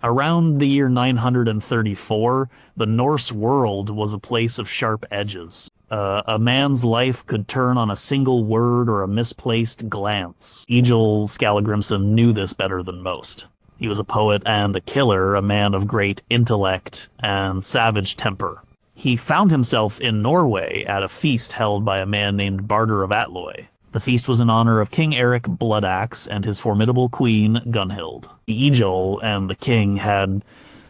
Around the year 934, the Norse world was a place of sharp edges. A man's life could turn on a single word or a misplaced glance. Egil Skallagrimsson knew this better than most. He was a poet and a killer, a man of great intellect and savage temper. He found himself in Norway at a feast held by a man named Barder of Atloy. The feast was in honor of King Eric Bloodaxe and his formidable queen, Gunhild. Egil and the king had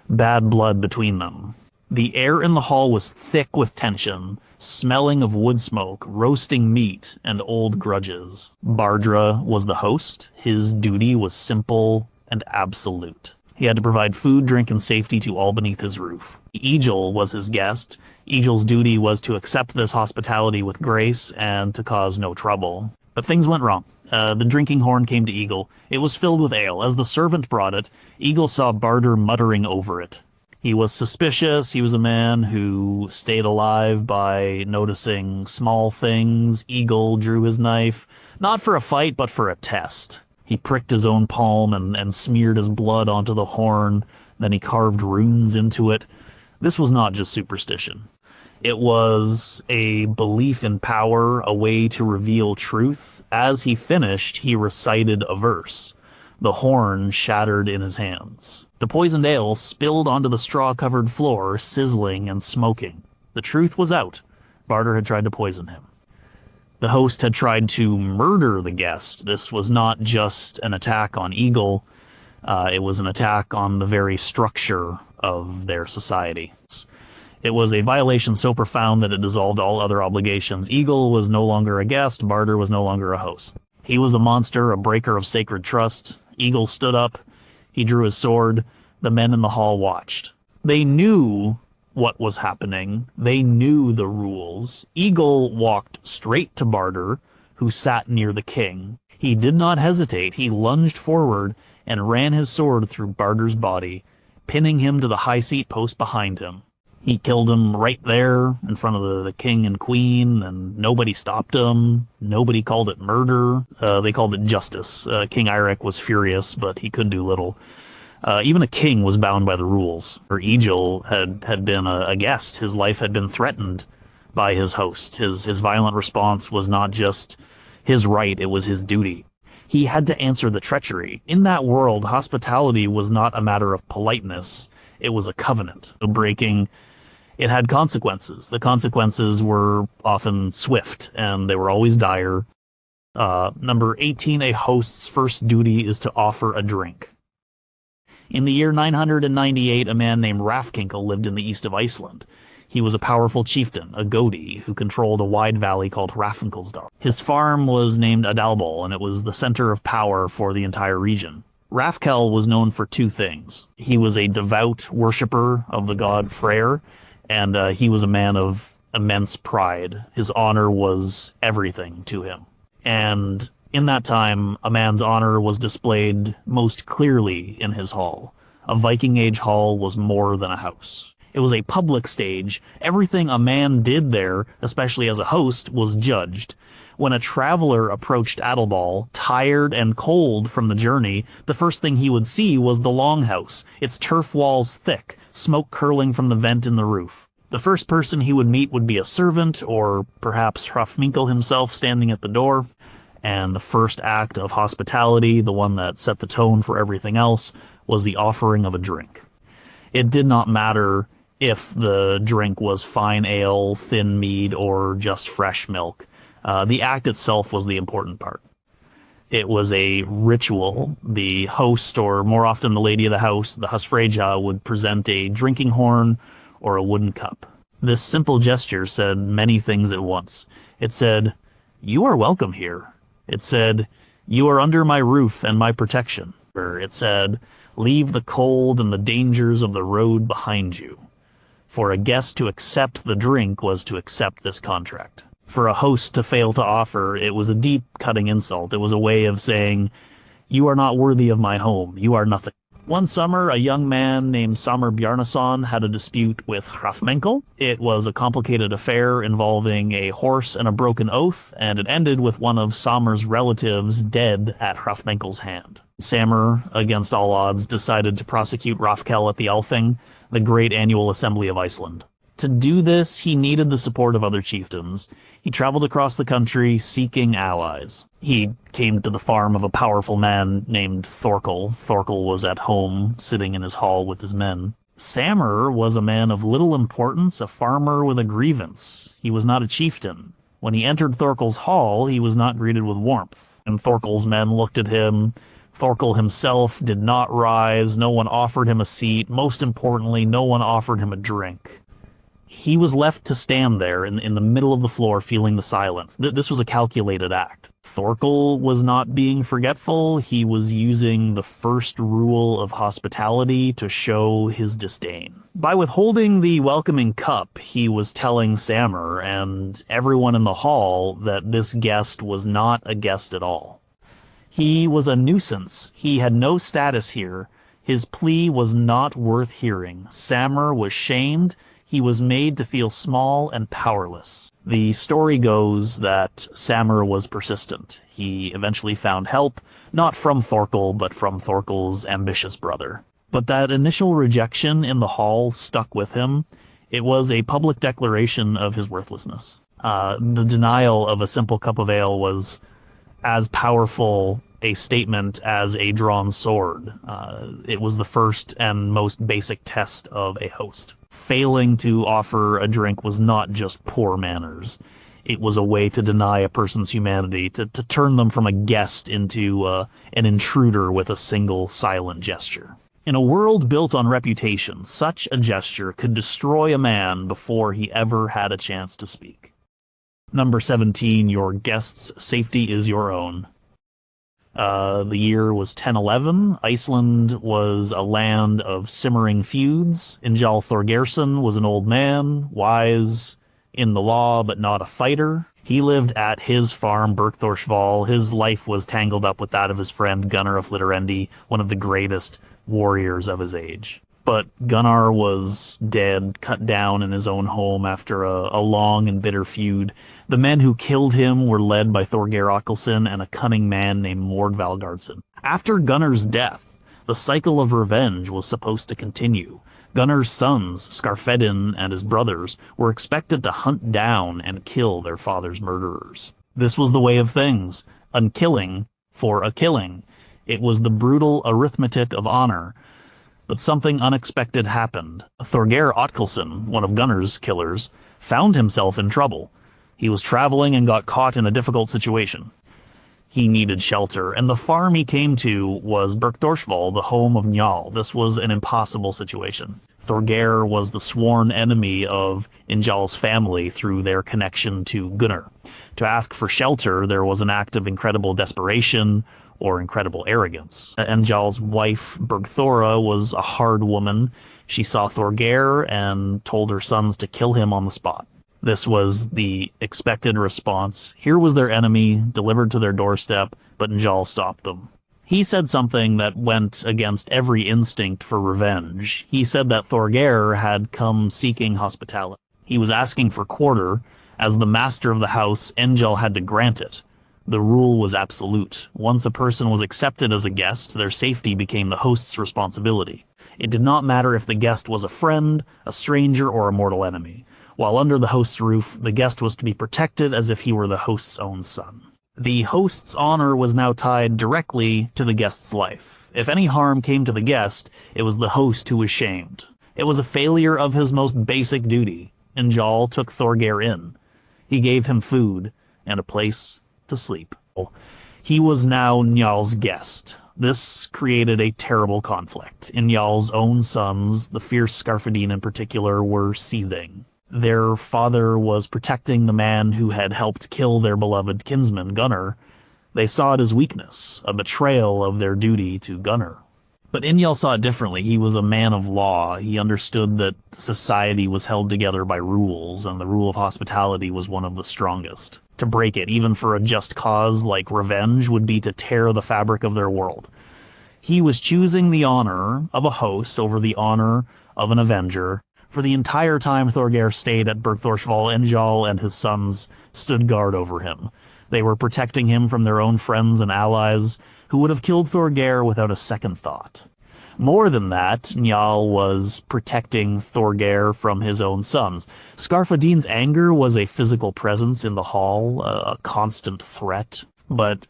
bad blood between them. The air in the hall was thick with tension, smelling of wood smoke, roasting meat, and old grudges. Bardra was the host. His duty was simple and absolute. He had to provide food, drink, and safety to all beneath his roof. Egil was his guest. Egil's duty was to accept this hospitality with grace and to cause no trouble. But things went wrong. The drinking horn came to Egil. It was filled with ale. As the servant brought it, Egil saw Barder muttering over it. He was suspicious. He was a man who stayed alive by noticing small things. Egil drew his knife, not for a fight, but for a test. He pricked his own palm and smeared his blood onto the horn. Then he carved runes into it. This was not just superstition. It was a belief in power, a way to reveal truth. As he finished, he recited a verse. The horn shattered in his hands. The poisoned ale spilled onto the straw-covered floor, sizzling and smoking. The truth was out. Barder had tried to poison him. The host had tried to murder the guest. This was not just an attack on Egil. It was an attack on the very structure of their society. It was a violation so profound that it dissolved all other obligations. Egil was no longer a guest. Barder was no longer a host. He was a monster, a breaker of sacred trust. Egil stood up. He drew his sword. The men in the hall watched. They knew what was happening. They knew the rules. Egil walked straight to Barder, who sat near the king. He did not hesitate. He lunged forward and ran his sword through Barder's body, pinning him to the high seat post behind him. He killed him right there in front of the king and queen, and nobody stopped him. Nobody called it murder. They called it justice. King Eirik was furious, but he could do little. Even a king was bound by the rules. Egil had been a guest. His life had been threatened by his host. His violent response was not just his right, it was his duty. He had to answer the treachery. In that world, hospitality was not a matter of politeness. It was a covenant. Breaking it had consequences. The consequences were often swift, and they were always dire. Number 18, a host's first duty is to offer a drink. In the year 998, a man named Rafkinkle lived in the east of Iceland. He was a powerful chieftain, a Godi, who controlled a wide valley called Hrafnkelsdal. His farm was named Adalbol, and it was the center of power for the entire region. Rafkel was known for two things. He was a devout worshipper of the god Freyr, and he was a man of immense pride. His honor was everything to him. And in that time, a man's honor was displayed most clearly in his hall. A Viking Age hall was more than a house. It was a public stage. Everything a man did there, especially as a host, was judged. When a traveler approached Adalbal, tired and cold from the journey, the first thing he would see was the longhouse, its turf walls thick, smoke curling from the vent in the roof. The first person he would meet would be a servant, or perhaps Hrafnkell himself standing at the door. And the first act of hospitality, the one that set the tone for everything else, was the offering of a drink. It did not matter if the drink was fine ale, thin mead, or just fresh milk. The act itself was the important part. It was a ritual. The host, or more often the lady of the house, the husfreyja, would present a drinking horn or a wooden cup. This simple gesture said many things at once. It said, "You are welcome here." It said, "You are under my roof and my protection." It said, "Leave the cold and the dangers of the road behind you." For a guest to accept the drink was to accept this contract. For a host to fail to offer, it was a deep, cutting insult. It was a way of saying, "You are not worthy of my home. You are nothing." One summer, a young man named Samur Bjarnason had a dispute with Hrafnkell. It was a complicated affair involving a horse and a broken oath, and it ended with one of Samur's relatives dead at Hrafnkell's hand. Samur, against all odds, decided to prosecute Hrothgar at the Althing, the great annual assembly of Iceland. To do this, he needed the support of other chieftains. He traveled across the country seeking allies. He came to the farm of a powerful man named Thorkel. Thorkel was at home, sitting in his hall with his men. Samur was a man of little importance, a farmer with a grievance. He was not a chieftain. When he entered Thorkel's hall, he was not greeted with warmth, and Thorkel's men looked at him. Thorkel himself did not rise. No one offered him a seat. Most importantly, no one offered him a drink. He was left to stand there in the middle of the floor, feeling the silence. This was a calculated act. Thorkel was not being forgetful. He was using the first rule of hospitality to show his disdain. By withholding the welcoming cup, he was telling Samur and everyone in the hall that this guest was not a guest at all. He was a nuisance. He had no status here. His plea was not worth hearing. Samur was shamed. He was made to feel small and powerless. The story goes that Samur was persistent. He eventually found help, not from Thorkel, but from Thorkel's ambitious brother. But that initial rejection in the hall stuck with him. It was a public declaration of his worthlessness. The denial of a simple cup of ale was as powerful a statement as a drawn sword. It was the first and most basic test of a host. Failing to offer a drink was not just poor manners. It was a way to deny a person's humanity, to turn them from a guest into an intruder with a single silent gesture. In a world built on reputation, such a gesture could destroy a man before he ever had a chance to speak. Number 17, your guest's safety is your own. The year was 1011. Iceland was a land of simmering feuds. Ingjal Thorgeirsson was an old man, wise in the law but not a fighter. He lived at his farm, Bergthorshval. His life was tangled up with that of his friend Gunnar of Litterendi, one of the greatest warriors of his age. But Gunnar was dead, cut down in his own home after a long and bitter feud. The men who killed him were led by Thorgeir Akelsson and a cunning man named Mord Valgardsson. After Gunnar's death, the cycle of revenge was supposed to continue. Gunnar's sons, Skarfedin and his brothers, were expected to hunt down and kill their father's murderers. This was the way of things, unkilling for a killing. It was the brutal arithmetic of honor. But something unexpected happened. Thorgeir Akelsson, one of Gunnar's killers, found himself in trouble. He was traveling and got caught in a difficult situation. He needed shelter, and the farm he came to was Bergthorshval, the home of Njal. This was an impossible situation. Thorgeir was the sworn enemy of Ingjal's family through their connection to Gunnar. To ask for shelter, there was an act of incredible desperation or incredible arrogance. Ingjal's wife, Bergthora, was a hard woman. She saw Thorgeir and told her sons to kill him on the spot. This was the expected response. Here was their enemy, delivered to their doorstep, but Ingjal stopped them. He said something that went against every instinct for revenge. He said that Thorgeir had come seeking hospitality. He was asking for quarter. As the master of the house, Ingjal had to grant it. The rule was absolute. Once a person was accepted as a guest, their safety became the host's responsibility. It did not matter if the guest was a friend, a stranger, or a mortal enemy. While under the host's roof, the guest was to be protected as if he were the host's own son. The host's honor was now tied directly to the guest's life. If any harm came to the guest, it was the host who was shamed. It was a failure of his most basic duty. Ingjal took Thorgeir in. He gave him food and a place to sleep. He was now Njal's guest. This created a terrible conflict. Njal's own sons, the fierce Skarfedin in particular, were seething. Their father was protecting the man who had helped kill their beloved kinsman, Gunnar. They saw it as weakness, a betrayal of their duty to Gunnar. But Ingjal saw it differently. He was a man of law. He understood that society was held together by rules, and the rule of hospitality was one of the strongest. To break it, even for a just cause like revenge, would be to tear the fabric of their world. He was choosing the honor of a host over the honor of an avenger. For the entire time Thorgeir stayed at Bergthorshval, Ingjal and his sons stood guard over him. They were protecting him from their own friends and allies. who would have killed Thorgeir without a second thought. More than that, Njal was protecting Thorgeir from his own sons. Skarphadin's anger was a physical presence in the hall, a constant threat, but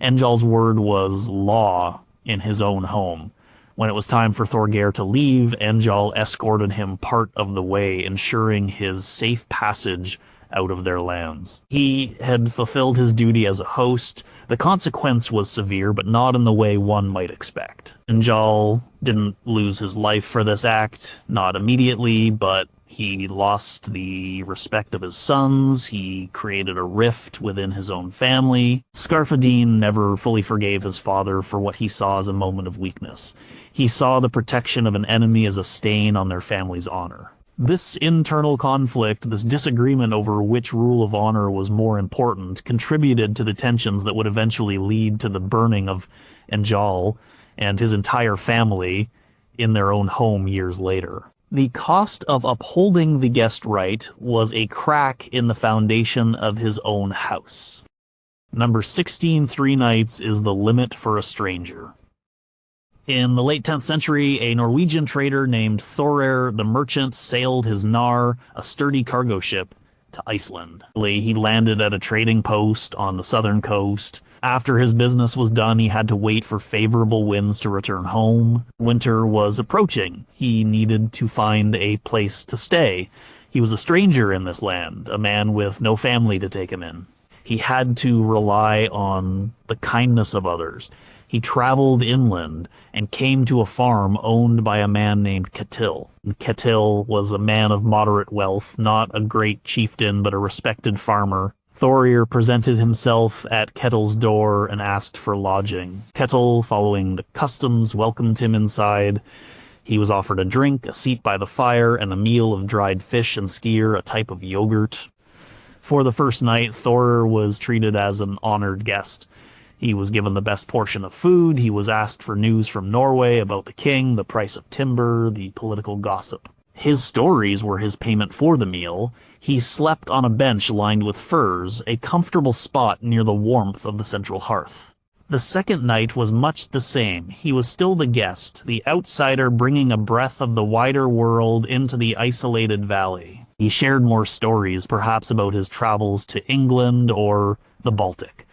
Enjal's word was law in his own home. When it was time for Thorgeir to leave, Enjal escorted him part of the way, ensuring his safe passage out of their lands. He had fulfilled his duty as a host. The consequence was severe, but not in the way one might expect. Enjal didn't lose his life for this act, not immediately, but he lost the respect of his sons. He created a rift within his own family. Skarphadin never fully forgave his father for what he saw as a moment of weakness. He saw the protection of an enemy as a stain on their family's honor. This internal conflict, this disagreement over which rule of honor was more important, contributed to the tensions that would eventually lead to the burning of Enjal and his entire family in their own home years later. The cost of upholding the guest right was a crack in the foundation of his own house. Number 16 3 nights is the limit for a stranger. In the late 10th century, a Norwegian trader named Thorir the Merchant sailed his Nar, a sturdy cargo ship, to Iceland. He landed at a trading post on the southern coast. After his business was done, he had to wait for favorable winds to return home. Winter was approaching. He needed to find a place to stay. He was a stranger in this land, a man with no family to take him in. He had to rely on the kindness of others. He traveled inland and came to a farm owned by a man named Ketil. Ketil was a man of moderate wealth, not a great chieftain, but a respected farmer. Thorir presented himself at Ketil's door and asked for lodging. Ketil, following the customs, welcomed him inside. He was offered a drink, a seat by the fire, and a meal of dried fish and skyr, a type of yogurt. For the first night, Thorir was treated as an honored guest. He was given the best portion of food. He was asked for news from Norway about the king, the price of timber, the political gossip. His stories were his payment for the meal. He slept on a bench lined with furs, a comfortable spot near the warmth of the central hearth. The second night was much the same. He was still the guest, the outsider bringing a breath of the wider world into the isolated valley. He shared more stories, perhaps about his travels to England or the Baltic.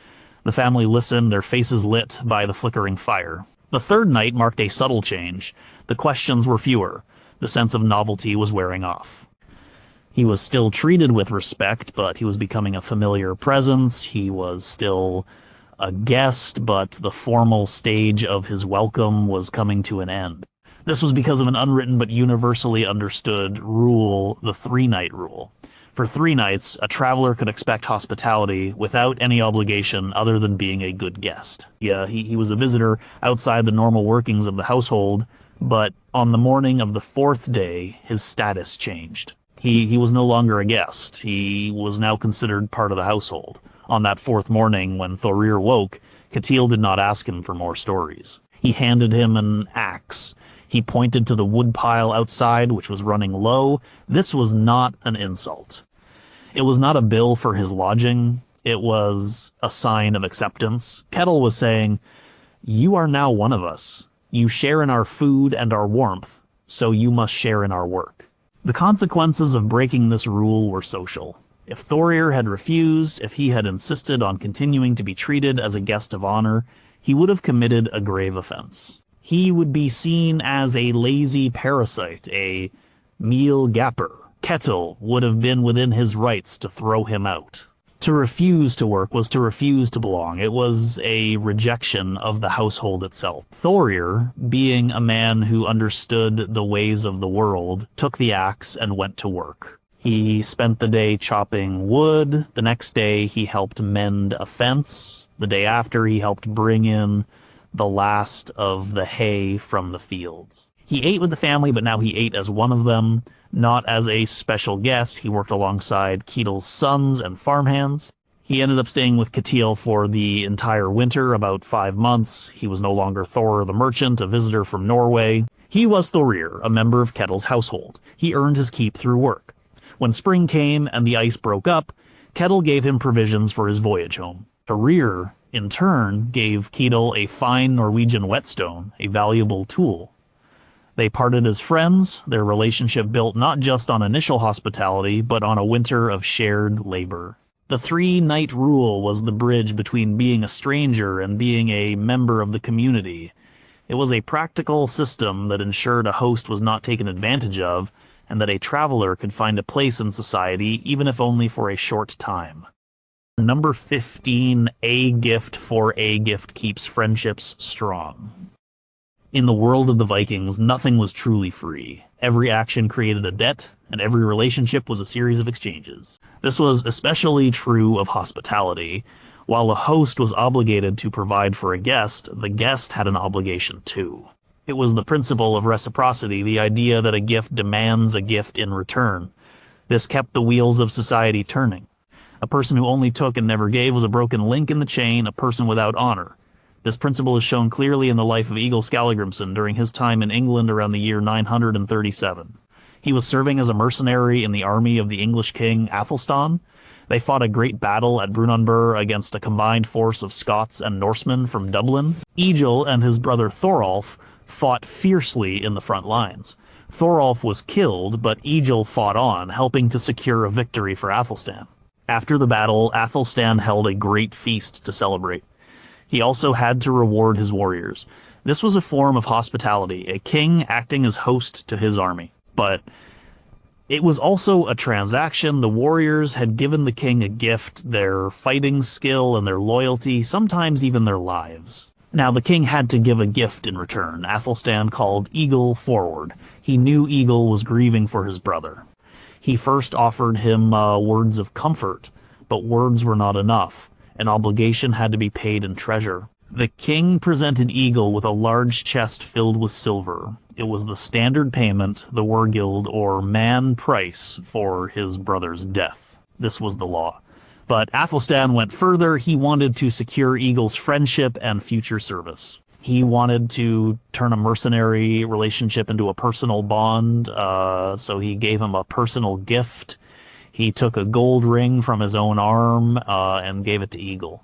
The family listened, their faces lit by the flickering fire. The third night marked a subtle change. The questions were fewer. The sense of novelty was wearing off. He was still treated with respect, but he was becoming a familiar presence. He was still a guest, but the formal stage of his welcome was coming to an end. This was because of an unwritten but universally understood rule, the 3-night rule. For 3 nights, a traveler could expect hospitality without any obligation other than being a good guest. Yeah, he was a visitor outside the normal workings of the household, but on the morning of the 4th day, his status changed. He was no longer a guest. He was now considered part of the household. On that 4th morning, when Thorir woke, Ketil did not ask him for more stories. He handed him an axe. He pointed to the woodpile outside, which was running low. This was not an insult. It was not a bill for his lodging. It was a sign of acceptance. Ketil was saying, "You are now one of us. You share in our food and our warmth, so you must share in our work." The consequences of breaking this rule were social. If Thorir had refused, if he had insisted on continuing to be treated as a guest of honor, he would have committed a grave offense. He would be seen as a lazy parasite, a meal gapper. Ketil would have been within his rights to throw him out. To refuse to work was to refuse to belong. It was a rejection of the household itself. Thorir, being a man who understood the ways of the world, took the axe and went to work. He spent the day chopping wood. The next day he helped mend a fence. The day after he helped bring in the last of the hay from the fields. He ate with the family, but now he ate as one of them. Not as a special guest, he worked alongside Ketil's sons and farmhands. He ended up staying with Ketil for the entire winter, about 5 months. He was no longer Thorir the Merchant, a visitor from Norway. He was Thorir, a member of Ketil's household. He earned his keep through work. When spring came and the ice broke up, Ketil gave him provisions for his voyage home. Thorir in turn, gave Ketil a fine Norwegian whetstone, a valuable tool. They parted as friends, their relationship built not just on initial hospitality, but on a winter of shared labor. The three-night rule was the bridge between being a stranger and being a member of the community. It was a practical system that ensured a host was not taken advantage of, and that a traveler could find a place in society, even if only for a short time. Number 15, a gift for a gift keeps friendships strong. In the world of the Vikings, nothing was truly free. Every action created a debt, and every relationship was a series of exchanges. This was especially true of hospitality. While a host was obligated to provide for a guest, the guest had an obligation too. It was the principle of reciprocity, the idea that a gift demands a gift in return. This kept the wheels of society turning. A person who only took and never gave was a broken link in the chain, a person without honor. This principle is shown clearly in the life of Egil Skallagrimsson during his time in England around the year 937. He was serving as a mercenary in the army of the English king Athelstan. They fought a great battle at Brunanburh against a combined force of Scots and Norsemen from Dublin. Egil and his brother Thorolf fought fiercely in the front lines. Thorolf was killed, but Egil fought on, helping to secure a victory for Athelstan. After the battle, Athelstan held a great feast to celebrate. He also had to reward his warriors. This was a form of hospitality, a king acting as host to his army. But it was also a transaction. The warriors had given the king a gift, their fighting skill and their loyalty, sometimes even their lives. Now, the king had to give a gift in return. Athelstan called Egil forward. He knew Egil was grieving for his brother. He first offered him words of comfort, but words were not enough. An obligation had to be paid in treasure. The king presented Egil with a large chest filled with silver. It was the standard payment, the Wergild or man price, for his brother's death. This was the law. But Athelstan went further. He wanted to secure Egil's friendship and future service. He wanted to turn a mercenary relationship into a personal bond, so he gave him a personal gift. He took a gold ring from his own arm and gave it to Egil.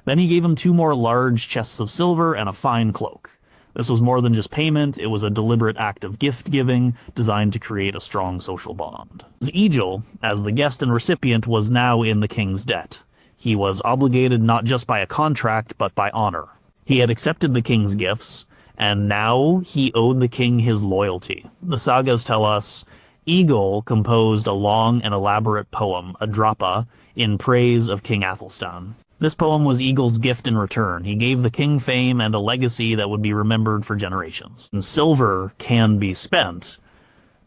Then he gave him 2 more large chests of silver and a fine cloak. This was more than just payment. It was a deliberate act of gift-giving designed to create a strong social bond. Egil, as the guest and recipient, was now in the king's debt. He was obligated not just by a contract, but by honor. He had accepted the king's gifts, and now he owed the king his loyalty. The sagas tell us Egil composed a long and elaborate poem, a drapa, in praise of King Athelstan. This poem was Egil's gift in return. He gave the king fame and a legacy that would be remembered for generations. And silver can be spent,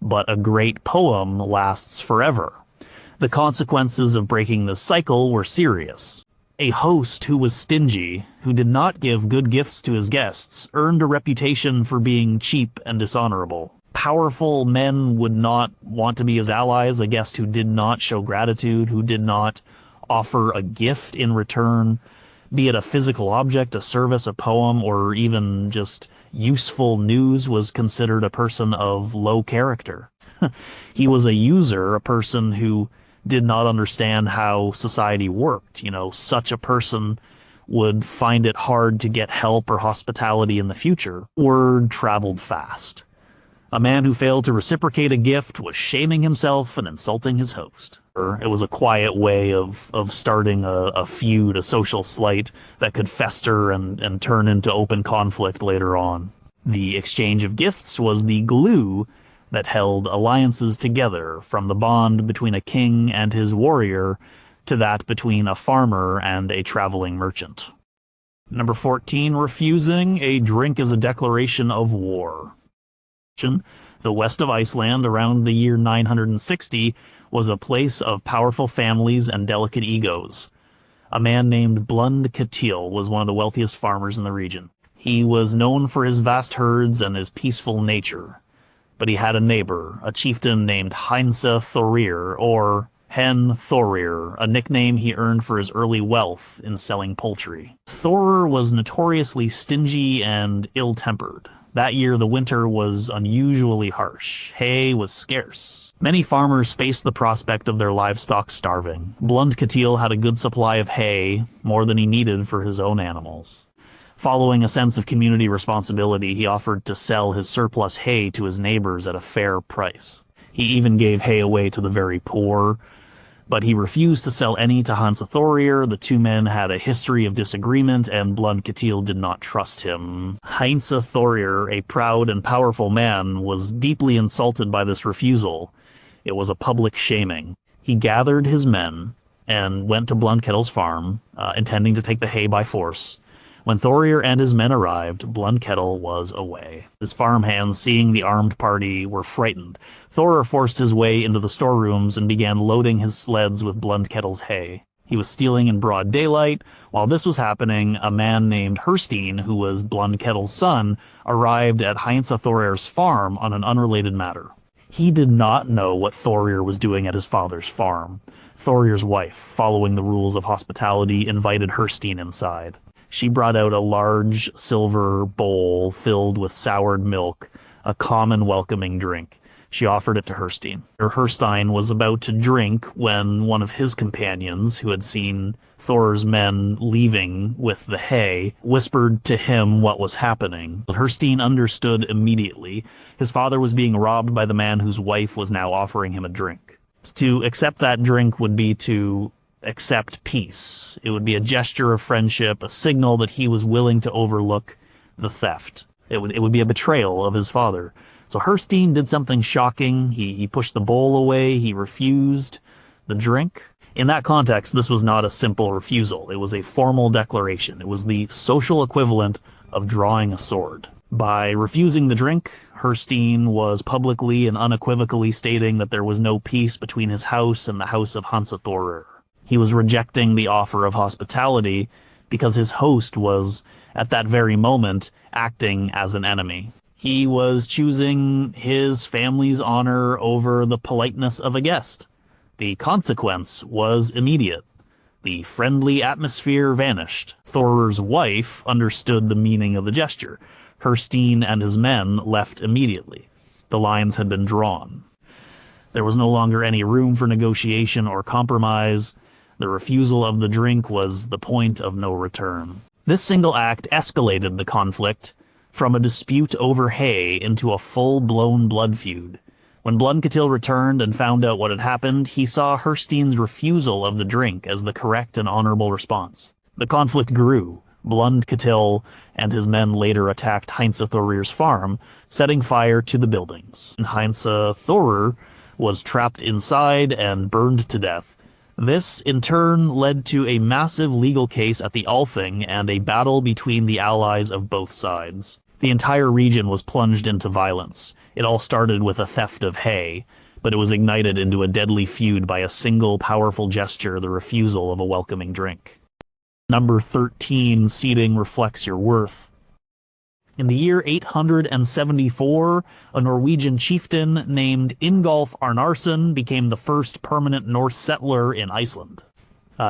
but a great poem lasts forever. The consequences of breaking this cycle were serious. A host who was stingy, who did not give good gifts to his guests, earned a reputation for being cheap and dishonorable. Powerful men would not want to be his allies, a guest who did not show gratitude, who did not offer a gift in return, be it a physical object, a service, a poem, or even just useful news, was considered a person of low character. He was a user, a person who did not understand how society worked. Such a person would find it hard to get help or hospitality in the future. Word traveled fast. A man who failed to reciprocate a gift was shaming himself and insulting his host. It was a quiet way of starting a feud, a social slight that could fester and turn into open conflict later on. The exchange of gifts was the glue that held alliances together, from the bond between a king and his warrior to that between a farmer and a traveling merchant. Number 14, refusing a drink is a declaration of war. The west of Iceland, around the year 960, was a place of powerful families and delicate egos. A man named Blund Ketil was one of the wealthiest farmers in the region. He was known for his vast herds and his peaceful nature. But he had a neighbor, a chieftain named Heinse Thorir, or Hen Thorir, a nickname he earned for his early wealth in selling poultry. Thorir was notoriously stingy and ill-tempered. That year, the winter was unusually harsh. Hay was scarce. Many farmers faced the prospect of their livestock starving. Blundkettil had a good supply of hay, more than he needed for his own animals. Following a sense of community responsibility, he offered to sell his surplus hay to his neighbors at a fair price. He even gave hay away to the very poor, but he refused to sell any to Hansa Thorir. The two men had a history of disagreement, and Blundkettil did not trust him. Hansa Thorir, a proud and powerful man, was deeply insulted by this refusal. It was a public shaming. He gathered his men and went to Blundkettil's farm, intending to take the hay by force. When Thorir and his men arrived, Blundkettil was away. His farmhands, seeing the armed party, were frightened. Thorir forced his way into the storerooms and began loading his sleds with Blundkettil's hay. He was stealing in broad daylight. While this was happening, a man named Herstein, who was Blundkettil's son, arrived at Hansa Thorir's farm on an unrelated matter. He did not know what Thorir was doing at his father's farm. Thorir's wife, following the rules of hospitality, invited Herstein inside. She brought out a large silver bowl filled with soured milk, a common welcoming drink. She offered it to Herstein. Herstein was about to drink when one of his companions, who had seen Thorir's men leaving with the hay, whispered to him what was happening. Herstein understood immediately. His father was being robbed by the man whose wife was now offering him a drink. To accept that drink would be to accept peace. It would be a gesture of friendship, a signal that he was willing to overlook the theft. It would be a betrayal of his father. So Herstein did something shocking. He pushed the bowl away. He refused the drink. In that context, this was not a simple refusal. It was a formal declaration. It was the social equivalent of drawing a sword. By refusing the drink, Herstein was publicly and unequivocally stating that there was no peace between his house and the house of Hansa Thorir. He was rejecting the offer of hospitality because his host was, at that very moment, acting as an enemy. He was choosing his family's honor over the politeness of a guest. The consequence was immediate. The friendly atmosphere vanished. Thorir's wife understood the meaning of the gesture. Herstein and his men left immediately. The lines had been drawn. There was no longer any room for negotiation or compromise. The refusal of the drink was the point of no return. This single act escalated the conflict from a dispute over hay into a full-blown blood feud. When Blundkettil returned and found out what had happened, he saw Herstein's refusal of the drink as the correct and honorable response. The conflict grew. Blundkettil and his men later attacked Hansa Thorir's farm, setting fire to the buildings. Hansa Thorir was trapped inside and burned to death. This, in turn, led to a massive legal case at the Althing and a battle between the allies of both sides. The entire region was plunged into violence. It all started with a theft of hay, but it was ignited into a deadly feud by a single powerful gesture, the refusal of a welcoming drink. Number 13, seating reflects your worth. In the year 874, a Norwegian chieftain named Ingolf Arnarson became the first permanent Norse settler in Iceland.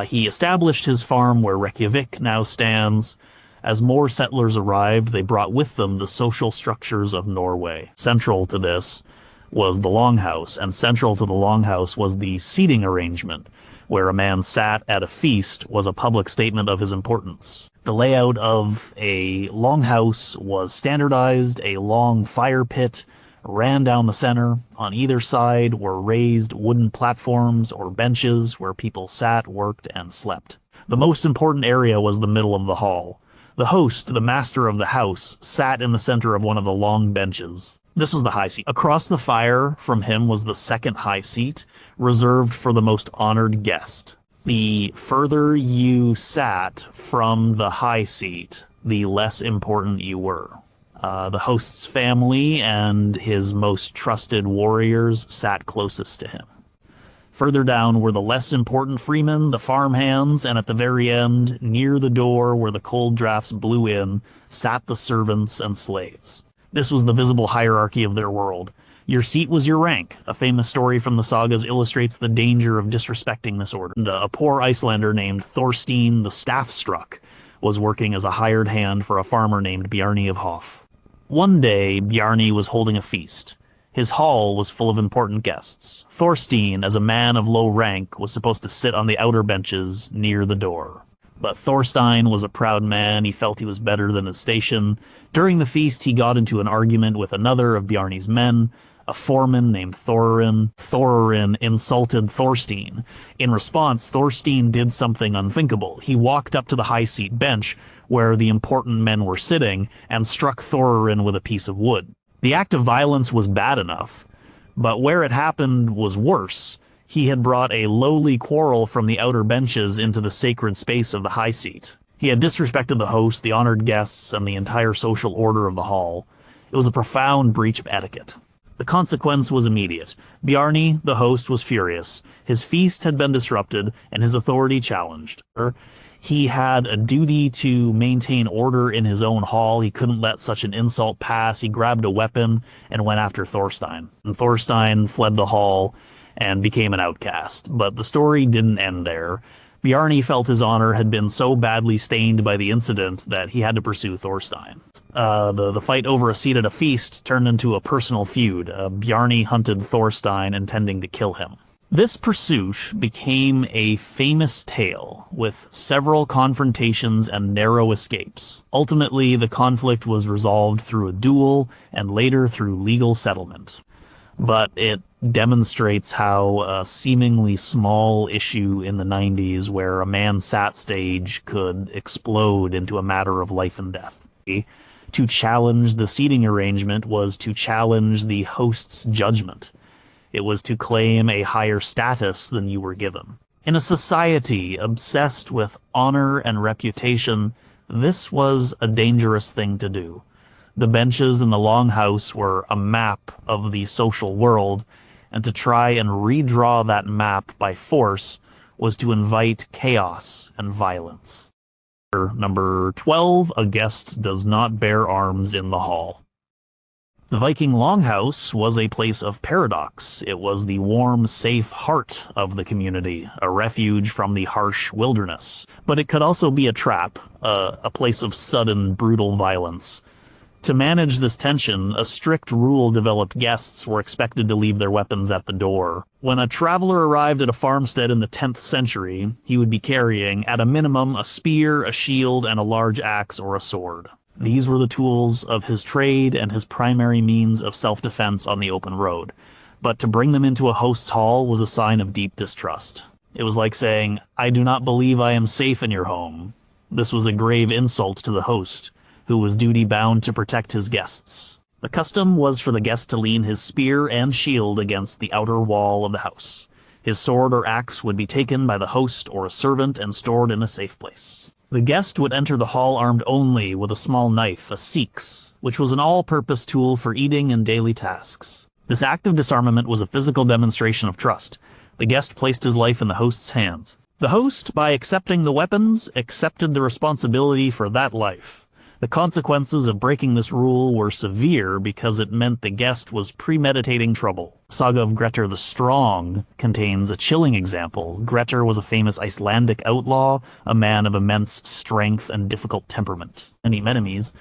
He established his farm where Reykjavik now stands. As more settlers arrived, they brought with them the social structures of Norway. Central to this was the longhouse, and central to the longhouse was the seating arrangement, where a man sat at a feast was a public statement of his importance. The layout of a longhouse was standardized. A long fire pit ran down the center. On either side were raised wooden platforms or benches where people sat, worked, and slept. The most important area was the middle of the hall. The host, the master of the house, sat in the center of one of the long benches. This was the high seat. Across the fire from him was the second high seat, reserved for the most honored guest. The further you sat from the high seat, the less important you were. The host's family and his most trusted warriors sat closest to him. Further down were the less important freemen, the farmhands, and at the very end, near the door where the cold drafts blew in, sat the servants and slaves. This was the visible hierarchy of their world. Your seat was your rank. A famous story from the sagas illustrates the danger of disrespecting this order. A poor Icelander named Thorstein the Staff-Struck was working as a hired hand for a farmer named Bjarni of Hof. One day, Bjarni was holding a feast. His hall was full of important guests. Thorstein, as a man of low rank, was supposed to sit on the outer benches near the door. But Thorstein was a proud man. He felt he was better than his station. During the feast, he got into an argument with another of Bjarni's men, a foreman named Thorin. Thorin insulted Thorstein. In response, Thorstein did something unthinkable. He walked up to the high seat bench where the important men were sitting and struck Thorin with a piece of wood. The act of violence was bad enough, but where it happened was worse. He had brought a lowly quarrel from the outer benches into the sacred space of the high seat. He had disrespected the host, the honored guests, and the entire social order of the hall. It was a profound breach of etiquette. The consequence was immediate. Bjarni, the host, was furious. His feast had been disrupted, and his authority challenged. He had a duty to maintain order in his own hall. He couldn't let such an insult pass. He grabbed a weapon and went after Thorstein. And Thorstein fled the hall and became an outcast. But the story didn't end there. Bjarni felt his honor had been so badly stained by the incident that he had to pursue Thorstein. The fight over a seat at a feast turned into a personal feud. Bjarni hunted Thorstein, intending to kill him. This pursuit became a famous tale, with several confrontations and narrow escapes. Ultimately, the conflict was resolved through a duel and later through legal settlement. But it demonstrates how a seemingly small issue in the 90s where a man-sat stage could explode into a matter of life and death. To challenge the seating arrangement was to challenge the host's judgment. It was to claim a higher status than you were given. In a society obsessed with honor and reputation, this was a dangerous thing to do. The benches in the longhouse were a map of the social world, and to try and redraw that map by force was to invite chaos and violence. Number 12, a guest does not bear arms in the hall. The Viking longhouse was a place of paradox. It was the warm, safe heart of the community, a refuge from the harsh wilderness. But it could also be a trap, a place of sudden, brutal violence. To manage this tension, a strict rule developed: guests were expected to leave their weapons at the door. When a traveler arrived at a farmstead in the 10th century, he would be carrying, at a minimum, a spear, a shield, and a large axe or a sword. These were the tools of his trade and his primary means of self-defense on the open road. But to bring them into a host's hall was a sign of deep distrust. It was like saying, "I do not believe I am safe in your home." This was a grave insult to the host, who was duty-bound to protect his guests. The custom was for the guest to lean his spear and shield against the outer wall of the house. His sword or axe would be taken by the host or a servant and stored in a safe place. The guest would enter the hall armed only with a small knife, a seax, which was an all-purpose tool for eating and daily tasks. This act of disarmament was a physical demonstration of trust. The guest placed his life in the host's hands. The host, by accepting the weapons, accepted the responsibility for that life. The consequences of breaking this rule were severe because it meant the guest was premeditating trouble. The saga of Grettir the Strong contains a chilling example. Grettir was a famous Icelandic outlaw, a man of immense strength and difficult temperament. Many enemies.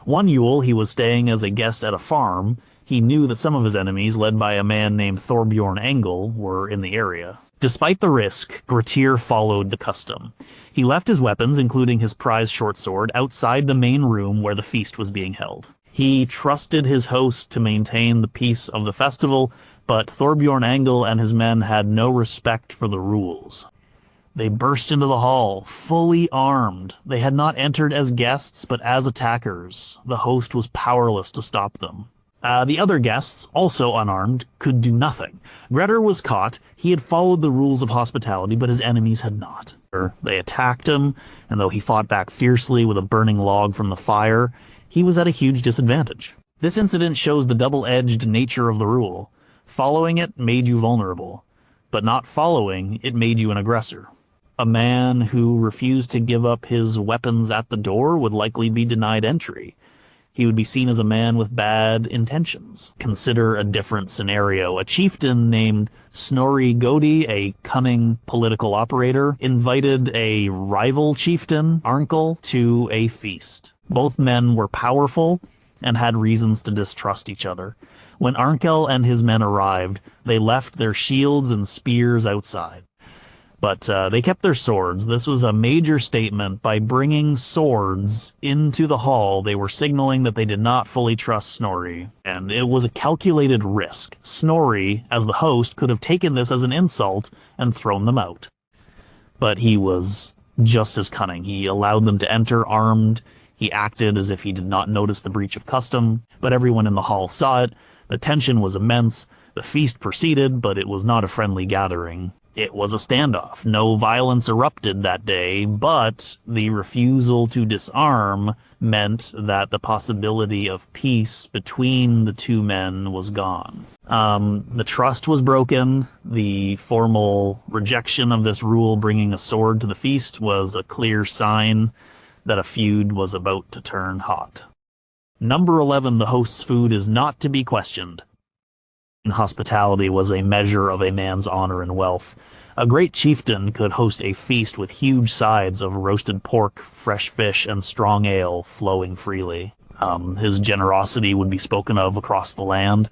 One Yule, he was staying as a guest at a farm. He knew that some of his enemies, led by a man named Thorbjorn Engel, were in the area. Despite the risk, Grettir followed the custom. He left his weapons, including his prized short sword, outside the main room where the feast was being held. He trusted his host to maintain the peace of the festival, but Thorbjorn Engel and his men had no respect for the rules. They burst into the hall, fully armed. They had not entered as guests, but as attackers. The host was powerless to stop them. The other guests, also unarmed, could do nothing. Grettir was caught. He had followed the rules of hospitality, but his enemies had not. They attacked him, and though he fought back fiercely with a burning log from the fire, he was at a huge disadvantage. This incident shows the double-edged nature of the rule. Following it made you vulnerable, but not following it made you an aggressor. A man who refused to give up his weapons at the door would likely be denied entry. He would be seen as a man with bad intentions. Consider a different scenario. A chieftain named Snorri Godi, a cunning political operator, invited a rival chieftain, Arnkell, to a feast. Both men were powerful, and had reasons to distrust each other. When Arnkel and his men arrived, they left their shields and spears outside. But they kept their swords. This was a major statement. By bringing swords into the hall, they were signaling that they did not fully trust Snorri. And it was a calculated risk. Snorri, as the host, could have taken this as an insult and thrown them out. But he was just as cunning. He allowed them to enter armed. He acted as if he did not notice the breach of custom. But everyone in the hall saw it. The tension was immense. The feast proceeded, but it was not a friendly gathering. It was a standoff. No violence erupted that day, but the refusal to disarm meant that the possibility of peace between the two men was gone. The trust was broken. The formal rejection of this rule bringing a sword to the feast was a clear sign that a feud was about to turn hot. Number 11, the host's food is not to be questioned. Hospitality was a measure of a man's honor and wealth. A great chieftain could host a feast with huge sides of roasted pork, fresh fish, and strong ale flowing freely. His generosity would be spoken of across the land.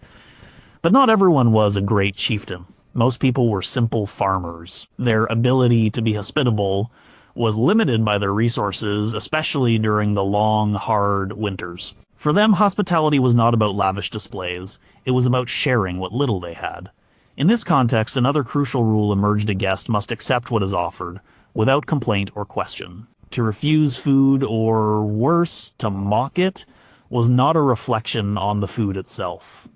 But not everyone was a great chieftain. Most people were simple farmers. Their ability to be hospitable was limited by their resources, especially during the long, hard winters. For them, hospitality was not about lavish displays. It was about sharing what little they had. In this context, another crucial rule emerged: a guest must accept what is offered, without complaint or question. To refuse food, or worse, to mock it, was not a reflection on the food itself.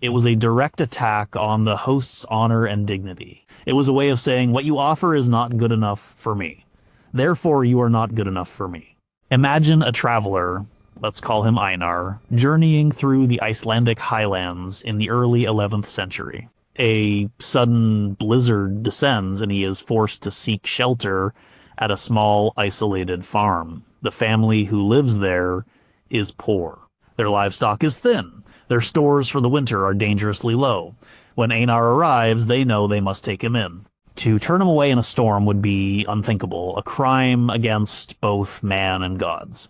It was a direct attack on the host's honor and dignity. It was a way of saying, what you offer is not good enough for me. Therefore, you are not good enough for me. Imagine a traveler, let's call him Einar, journeying through the Icelandic highlands in the early 11th century. A sudden blizzard descends and he is forced to seek shelter at a small, isolated farm. The family who lives there is poor. Their livestock is thin. Their stores for the winter are dangerously low. When Einar arrives, they know they must take him in. To turn him away in a storm would be unthinkable, a crime against both man and gods.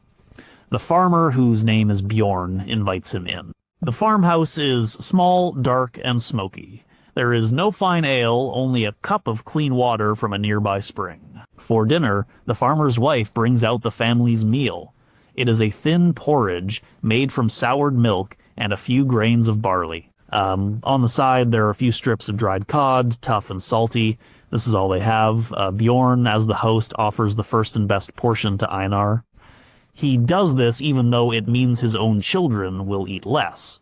The farmer, whose name is Bjorn, invites him in. The farmhouse is small, dark, and smoky. There is no fine ale, only a cup of clean water from a nearby spring. For dinner, the farmer's wife brings out the family's meal. It is a thin porridge made from soured milk and a few grains of barley. On the side, there are a few strips of dried cod, tough and salty. This is all they have. Bjorn, as the host, offers the first and best portion to Einar. He does this even though it means his own children will eat less.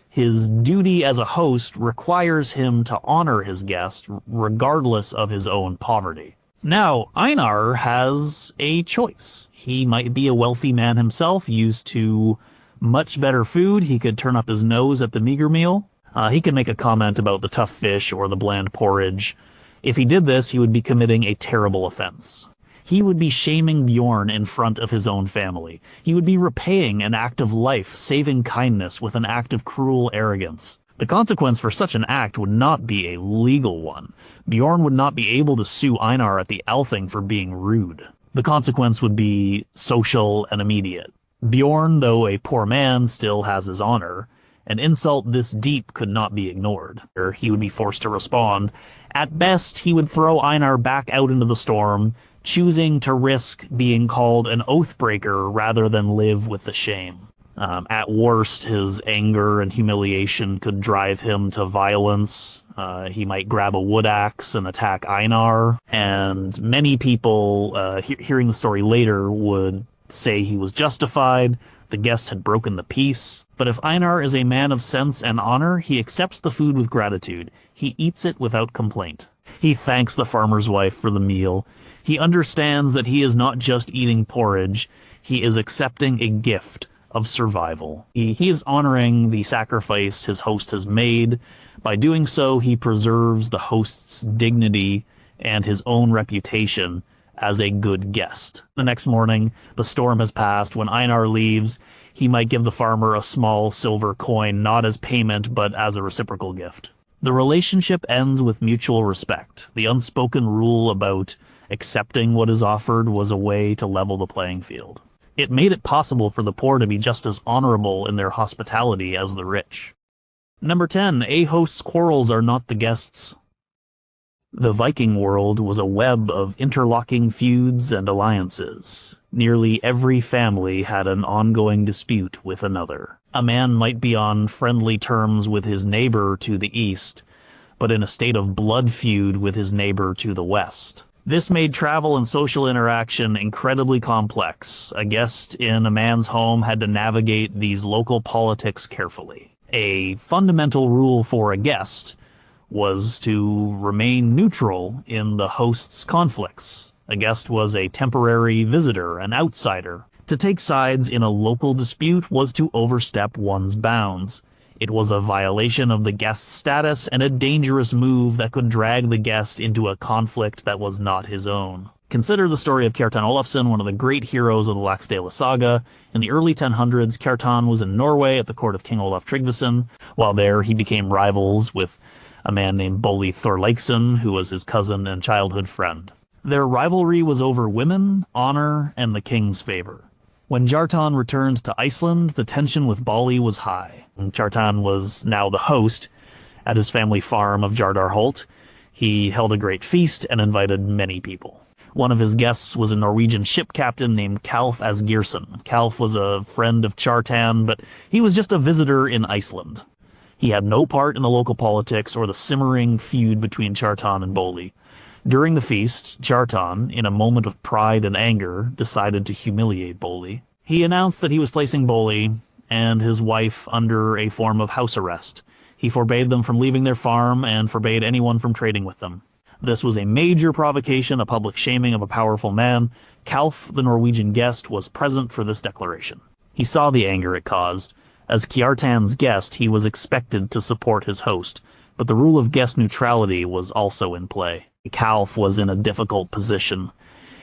His duty as a host requires him to honor his guest regardless of his own poverty. Now, Einar has a choice. He might be a wealthy man himself, used to much better food. He could turn up his nose at the meager meal. He could make a comment about the tough fish or the bland porridge. If he did this, he would be committing a terrible offense. He would be shaming Bjorn in front of his own family. He would be repaying an act of life, saving kindness with an act of cruel arrogance. The consequence for such an act would not be a legal one. Bjorn would not be able to sue Einar at the Althing for being rude. The consequence would be social and immediate. Bjorn, though a poor man, still has his honor. An insult this deep could not be ignored. He would be forced to respond. At best, he would throw Einar back out into the storm, choosing to risk being called an oathbreaker rather than live with the shame. At worst, his anger and humiliation could drive him to violence. He might grab a wood axe and attack Einar, and many people, hearing the story later, would say he was justified. The guest had broken the peace. But if Einar is a man of sense and honor, he accepts the food with gratitude. He eats it without complaint. He thanks the farmer's wife for the meal. He understands that he is not just eating porridge. He is accepting a gift of survival. He is honoring the sacrifice his host has made. By doing so, he preserves the host's dignity and his own reputation as a good guest. The next morning, the storm has passed. When Einar leaves, he might give the farmer a small silver coin, not as payment, but as a reciprocal gift. The relationship ends with mutual respect. The unspoken rule about accepting what is offered was a way to level the playing field. It made it possible for the poor to be just as honorable in their hospitality as the rich. Number 10. A host's quarrels are not the guests'. The Viking world was a web of interlocking feuds and alliances. Nearly every family had an ongoing dispute with another. A man might be on friendly terms with his neighbor to the east, but in a state of blood feud with his neighbor to the west. This made travel and social interaction incredibly complex. A guest in a man's home had to navigate these local politics carefully. A fundamental rule for a guest was to remain neutral in the host's conflicts. A guest was a temporary visitor, an outsider. To take sides in a local dispute was to overstep one's bounds. It was a violation of the guest's status and a dangerous move that could drag the guest into a conflict that was not his own. Consider the story of Kjartan Olafsson, one of the great heroes of the Laxdæla saga. In the early 1000s, Kjartan was in Norway at the court of King Olaf Tryggvason. While there, he became rivals with a man named Bolli Thorleiksson, who was his cousin and childhood friend. Their rivalry was over women, honor, and the king's favor. When Kjartan returned to Iceland, the tension with Bolli was high. Kjartan was now the host at his family farm of Jardarholt. He held a great feast and invited many people. One of his guests was a Norwegian ship captain named Kalf Asgeirsson. Kalf was a friend of Kjartan, but he was just a visitor in Iceland. He had no part in the local politics or the simmering feud between Kjartan and Bolli. During the feast, Kjartan, in a moment of pride and anger, decided to humiliate Bolli. He announced that he was placing Bolli and his wife under a form of house arrest. He forbade them from leaving their farm and forbade anyone from trading with them. This was a major provocation, a public shaming of a powerful man. Kalf, the Norwegian guest, was present for this declaration. He saw the anger it caused. As Kjartan's guest, he was expected to support his host, but the rule of guest neutrality was also in play. Kalf was in a difficult position.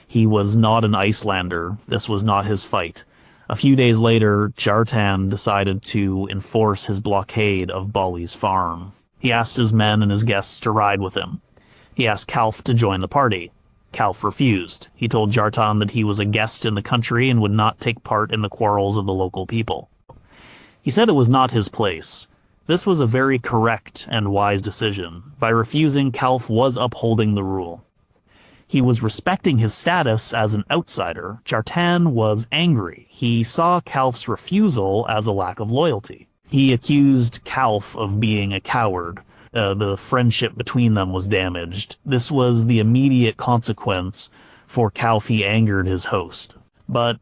He was not an Icelander. This was not his fight. A few days later, Kjartan decided to enforce his blockade of Bolli's farm. He asked his men and his guests to ride with him. He asked Kalf to join the party. Kalf refused. He told Kjartan that he was a guest in the country and would not take part in the quarrels of the local people. He said it was not his place. This was a very correct and wise decision. By refusing, Kalf was upholding the rule. He was respecting his status as an outsider. Kjartan was angry. He saw Kalf's refusal as a lack of loyalty. He accused Kalf of being a coward. The friendship between them was damaged. This was the immediate consequence. For Kalf, he angered his host. But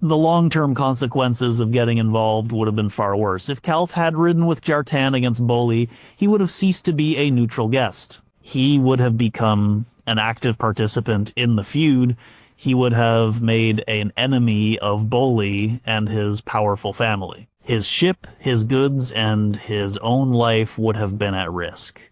the long-term consequences of getting involved would have been far worse. If Kalf had ridden with Kjartan against Bolli, he would have ceased to be a neutral guest. He would have become an active participant in the feud. He would have made an enemy of Bolli and his powerful family. His ship, his goods, and his own life would have been at risk.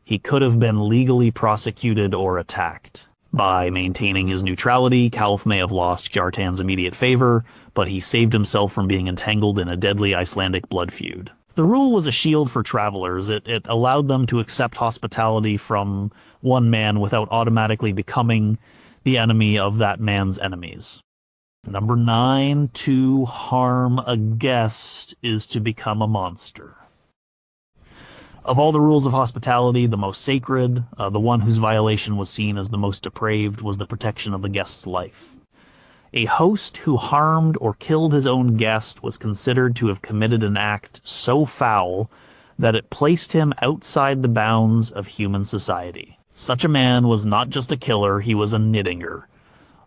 He could have been legally prosecuted or attacked. By maintaining his neutrality, Kalf may have lost Kjartan's immediate favor, but he saved himself from being entangled in a deadly Icelandic blood feud. The rule was a shield for travelers. It allowed them to accept hospitality from one man without automatically becoming the enemy of that man's enemies. Number 9, to harm a guest is to become a monster. Of all the rules of hospitality, the most sacred, the one whose violation was seen as the most depraved, was the protection of the guest's life. A host who harmed or killed his own guest was considered to have committed an act so foul that it placed him outside the bounds of human society. Such a man was not just a killer, he was a Niddinger,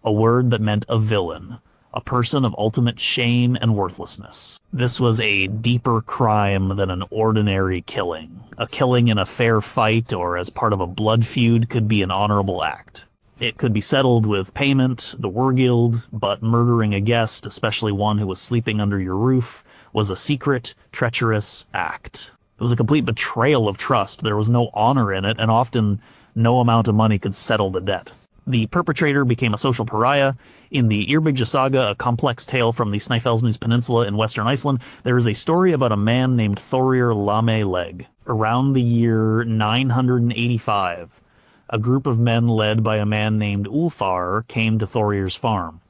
a word that meant a villain, a person of ultimate shame and worthlessness. This was a deeper crime than an ordinary killing. A killing in a fair fight or as part of a blood feud could be an honorable act. It could be settled with payment, the Wargild, but murdering a guest, especially one who was sleeping under your roof, was a secret, treacherous act. It was a complete betrayal of trust. There was no honor in it, and often no amount of money could settle the debt. The perpetrator became a social pariah. In the Eyrbyggja saga, a complex tale from the Snæfellsnes Peninsula in western Iceland, there is a story about a man named Thorir Lame-Leg. Around the year 985, a group of men led by a man named Ulfar came to Thorir's farm.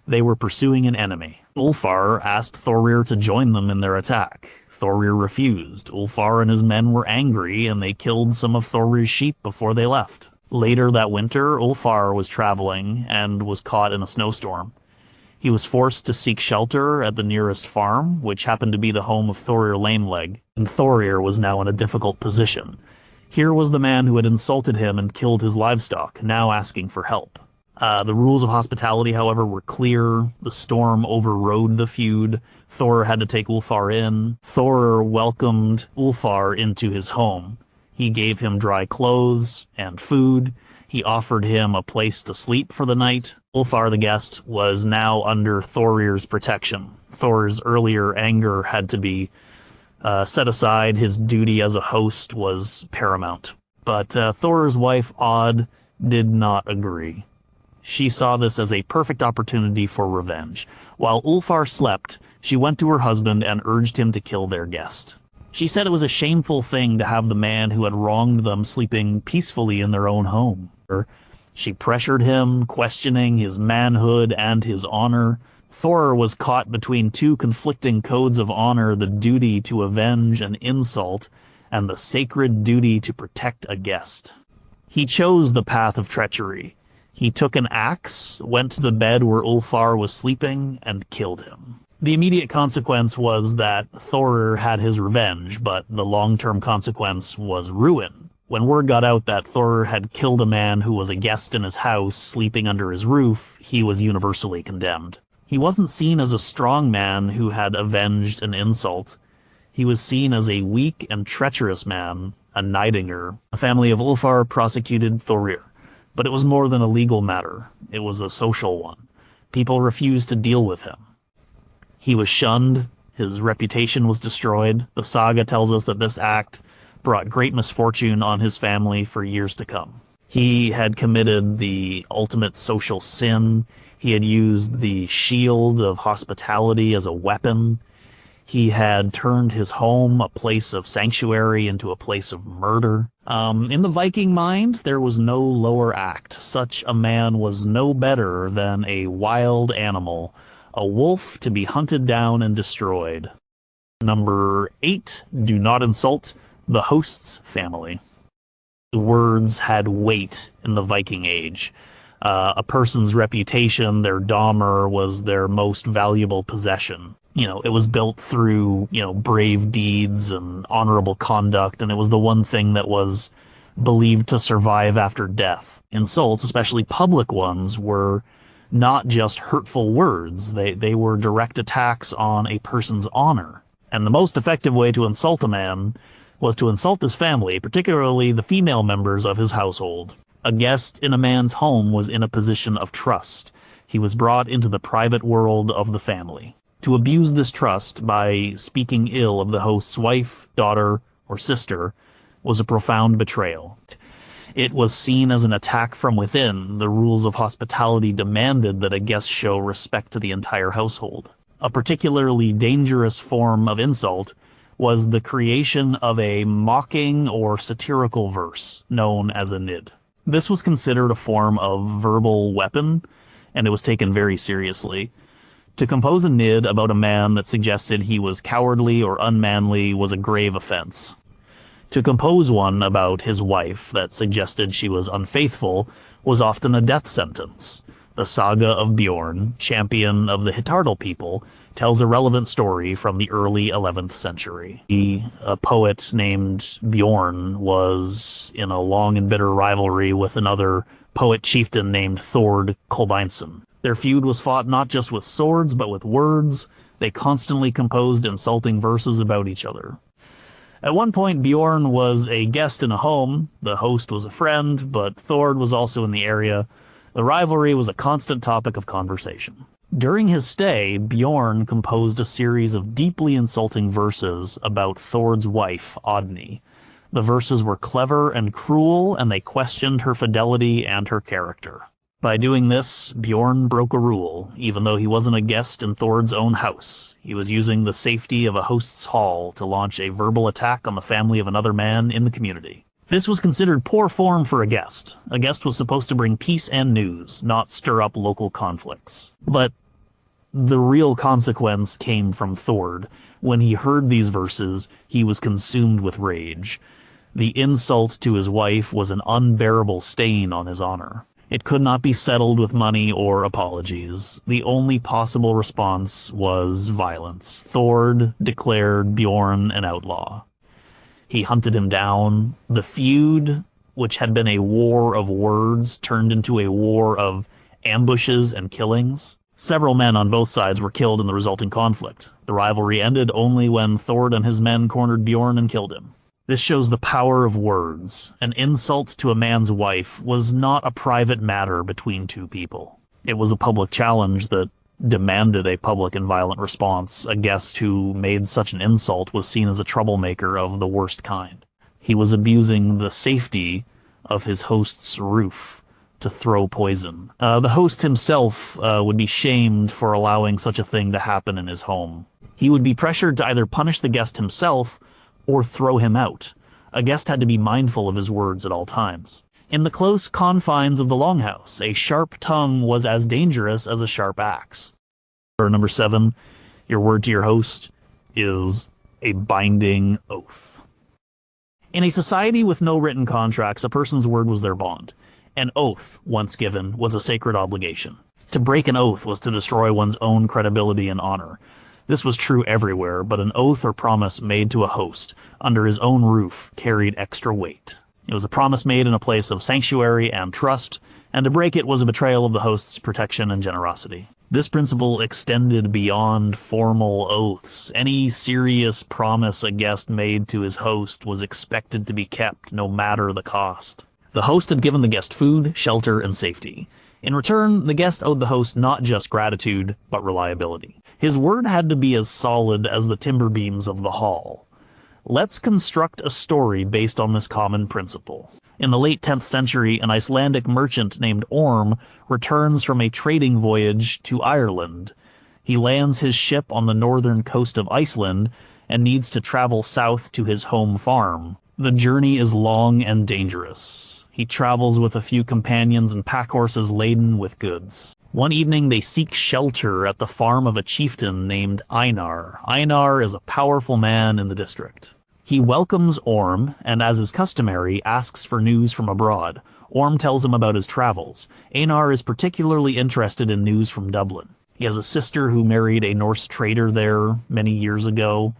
They were pursuing an enemy. Ulfar asked Thorir to join them in their attack. Thorir refused. Ulfar and his men were angry, and they killed some of Thorir's sheep before they left. Later that winter, Ulfar was traveling and was caught in a snowstorm. He was forced to seek shelter at the nearest farm, which happened to be the home of Thorir Lameleg, and Thorir was now in a difficult position. Here was the man who had insulted him and killed his livestock, now asking for help. The rules of hospitality, however, were clear. The storm overrode the feud. Thorir had to take Ulfar in. Thorir welcomed Ulfar into his home. He gave him dry clothes and food. He offered him a place to sleep for the night. Ulfar the guest was now under Thorir's protection. Thorir's earlier anger had to be set aside. His duty as a host was paramount. But Thorir's wife, Odd, did not agree. She saw this as a perfect opportunity for revenge. While Ulfar slept, she went to her husband and urged him to kill their guest. She said it was a shameful thing to have the man who had wronged them sleeping peacefully in their own home. She pressured him, questioning his manhood and his honor. Thorir was caught between two conflicting codes of honor: the duty to avenge an insult and the sacred duty to protect a guest. He chose the path of treachery. He took an axe, went to the bed where Ulfar was sleeping, and killed him. The immediate consequence was that Thorir had his revenge, but the long-term consequence was ruin. When word got out that Thorir had killed a man who was a guest in his house, sleeping under his roof, he was universally condemned. He wasn't seen as a strong man who had avenged an insult. He was seen as a weak and treacherous man, a Nidinger. The family of Ulfar prosecuted Thorir, but it was more than a legal matter. It was a social one. People refused to deal with him. He was shunned. His reputation was destroyed. The saga tells us that this act brought great misfortune on his family for years to come. He had committed the ultimate social sin. He had used the shield of hospitality as a weapon. He had turned his home, a place of sanctuary, into a place of murder. In the Viking mind, there was no lower act. Such a man was no better than a wild animal, a wolf to be hunted down and destroyed. Number 8, do not insult the host's family. The words had weight in the Viking age. A person's reputation, their dahmer, was their most valuable possession. It was built through, brave deeds and honorable conduct, and it was the one thing that was believed to survive after death. Insults, especially public ones, were not just hurtful words. They were direct attacks on a person's honor. And the most effective way to insult a man was to insult his family, particularly the female members of his household. A guest in a man's home was in a position of trust. He was brought into the private world of the family. To abuse this trust by speaking ill of the host's wife, daughter, or sister was a profound betrayal. It was seen as an attack from within. The rules of hospitality demanded that a guest show respect to the entire household. A particularly dangerous form of insult was the creation of a mocking or satirical verse known as a nid. This was considered a form of verbal weapon, and it was taken very seriously. To compose a nid about a man that suggested he was cowardly or unmanly was a grave offense. To compose one about his wife that suggested she was unfaithful was often a death sentence. The saga of Bjorn, champion of the Hittardal people, tells a relevant story from the early 11th century. A poet named Bjorn was in a long and bitter rivalry with another poet chieftain named Thord Kolbeinsson. Their feud was fought not just with swords, but with words. They constantly composed insulting verses about each other. At one point, Bjorn was a guest in a home. The host was a friend, but Thord was also in the area. The rivalry was a constant topic of conversation. During his stay, Bjorn composed a series of deeply insulting verses about Thord's wife, Odny. The verses were clever and cruel, and they questioned her fidelity and her character. By doing this, Bjorn broke a rule. Even though he wasn't a guest in Thord's own house, he was using the safety of a host's hall to launch a verbal attack on the family of another man in the community. This was considered poor form for a guest. A guest was supposed to bring peace and news, not stir up local conflicts. But The real consequence came from Thord. When he heard these verses, he was consumed with rage. The insult to his wife was an unbearable stain on his honor. It could not be settled with money or apologies. The only possible response was violence. Thord declared Bjorn an outlaw. He hunted him down. The feud, which had been a war of words, turned into a war of ambushes and killings. Several men on both sides were killed in the resulting conflict. The rivalry ended only when Thord and his men cornered Bjorn and killed him. This shows the power of words. An insult to a man's wife was not a private matter between two people. It was a public challenge that demanded a public and violent response. A guest who made such an insult was seen as a troublemaker of the worst kind. He was abusing the safety of his host's roof to throw poison. The host himself would be shamed for allowing such a thing to happen in his home. He would be pressured to either punish the guest himself or throw him out. A guest had to be mindful of his words at all times. In the close confines of the longhouse, a sharp tongue was as dangerous as a sharp axe. Number 7, your word to your host is a binding oath. In a society with no written contracts, a person's word was their bond. An oath, once given, was a sacred obligation. To break an oath was to destroy one's own credibility and honor. This was true everywhere, but an oath or promise made to a host under his own roof carried extra weight. It was a promise made in a place of sanctuary and trust, and to break it was a betrayal of the host's protection and generosity. This principle extended beyond formal oaths. Any serious promise a guest made to his host was expected to be kept no matter the cost. The host had given the guest food, shelter, and safety. In return, the guest owed the host not just gratitude, but reliability. His word had to be as solid as the timber beams of the hall. Let's construct a story based on this common principle. In the late 10th century, an Icelandic merchant named Orm returns from a trading voyage to Ireland. He lands his ship on the northern coast of Iceland and needs to travel south to his home farm. The journey is long and dangerous. He travels with a few companions and pack horses laden with goods. One evening they seek shelter at the farm of a chieftain named Einar. Einar is a powerful man in the district. He welcomes Orm, and as is customary, asks for news from abroad. Orm tells him about his travels. Einar is particularly interested in news from Dublin. He has a sister who married a Norse trader there many years ago,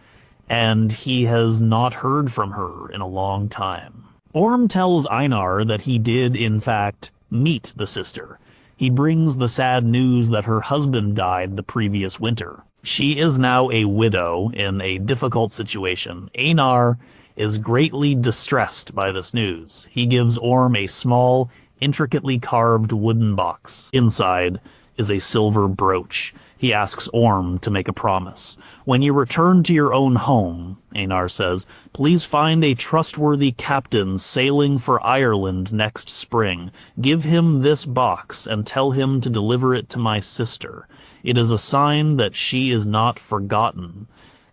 and he has not heard from her in a long time. Orm tells Einar that he did, in fact, meet the sister. He brings the sad news that her husband died the previous winter. She is now a widow in a difficult situation. Einar is greatly distressed by this news. He gives Orm a small, intricately carved wooden box. Inside is a silver brooch. He asks Orm to make a promise. When you return to your own home, Einar says, please find a trustworthy captain sailing for Ireland next spring. Give him this box and tell him to deliver it to my sister. It is a sign that she is not forgotten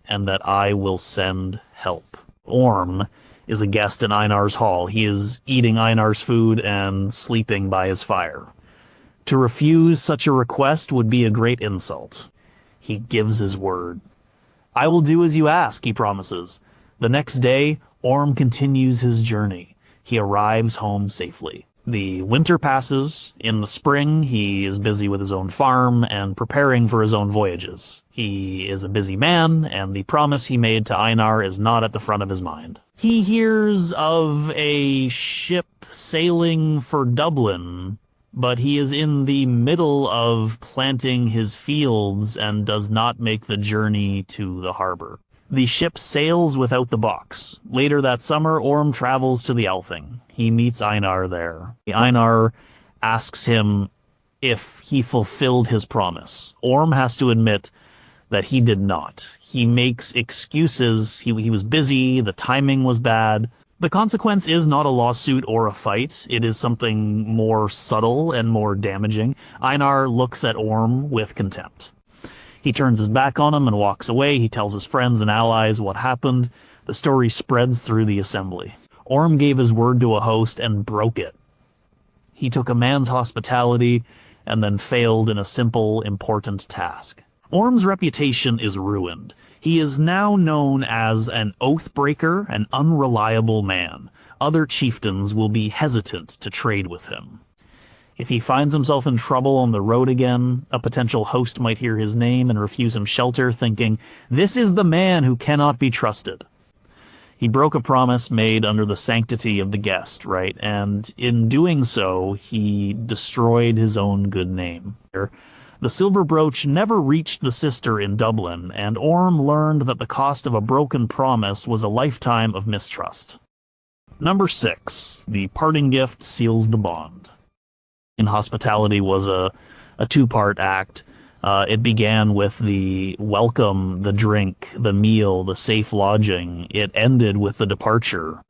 and that I will send help. Orm is a guest in Einar's hall. He is eating Einar's food and sleeping by his fire. To refuse such a request would be a great insult. He gives his word. I will do as you ask, he promises. The next day, Orm continues his journey. He arrives home safely. The winter passes. In the spring, he is busy with his own farm and preparing for his own voyages. He is a busy man, and the promise he made to Einar is not at the front of his mind. He hears of a ship sailing for Dublin, but he is in the middle of planting his fields and does not make the journey to the harbor. The ship sails without the box. Later that summer, Orm travels to the Althing. He meets Einar there. Einar asks him if he fulfilled his promise. Orm has to admit that he did not. He makes excuses. He was busy, the timing was bad. The consequence is not a lawsuit or a fight. It is something more subtle and more damaging. Einar looks at Orm with contempt. He turns his back on him and walks away. He tells his friends and allies what happened. The story spreads through the assembly. Orm gave his word to a host and broke it. He took a man's hospitality and then failed in a simple, important task. Orm's reputation is ruined. He is now known as an oath-breaker, an unreliable man. Other chieftains will be hesitant to trade with him. If he finds himself in trouble on the road again, a potential host might hear his name and refuse him shelter, thinking, "This is the man who cannot be trusted." He broke a promise made under the sanctity of the guest, right? And in doing so, he destroyed his own good name. The silver brooch never reached the sister in Dublin, and Orm learned that the cost of a broken promise was a lifetime of mistrust. Number 6. The parting gift seals the bond. Inhospitality was a two-part act. It began with the welcome, the drink, the meal, the safe lodging. It ended with the departure.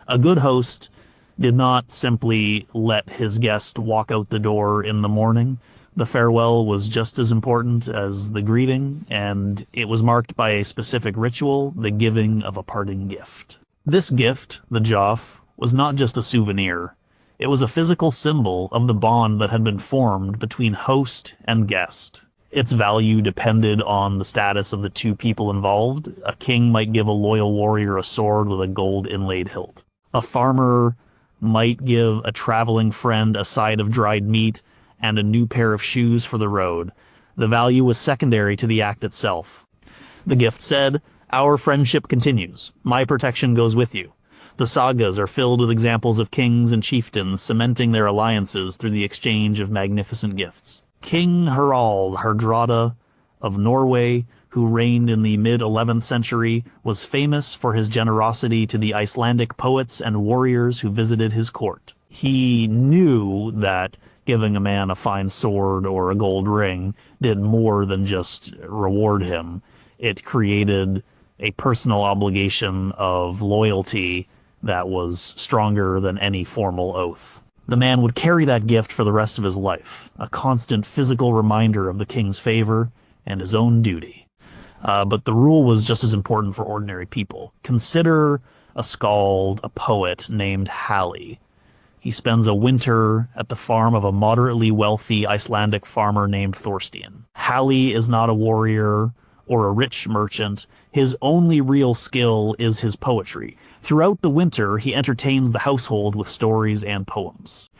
A good host did not simply let his guest walk out the door in the morning. The farewell was just as important as the greeting, and it was marked by a specific ritual, the giving of a parting gift. This gift, the joff, was not just a souvenir. It was a physical symbol of the bond that had been formed between host and guest. Its value depended on the status of the two people involved. A king might give a loyal warrior a sword with a gold inlaid hilt. A farmer might give a traveling friend a side of dried meat and a new pair of shoes for the road. The value was secondary to the act itself. The gift said, "Our friendship continues. My protection goes with you." The sagas are filled with examples of kings and chieftains cementing their alliances through the exchange of magnificent gifts. King Harald Hardrada of Norway, who reigned in the mid-11th century, was famous for his generosity to the Icelandic poets and warriors who visited his court. He knew that giving a man a fine sword or a gold ring did more than just reward him. It created a personal obligation of loyalty that was stronger than any formal oath. The man would carry that gift for the rest of his life, a constant physical reminder of the king's favor and his own duty. But the rule was just as important for ordinary people. Consider a skald, a poet named Halli. He spends a winter at the farm of a moderately wealthy Icelandic farmer named Thorstein. Halli is not a warrior or a rich merchant. His only real skill is his poetry. Throughout the winter, he entertains the household with stories and poems.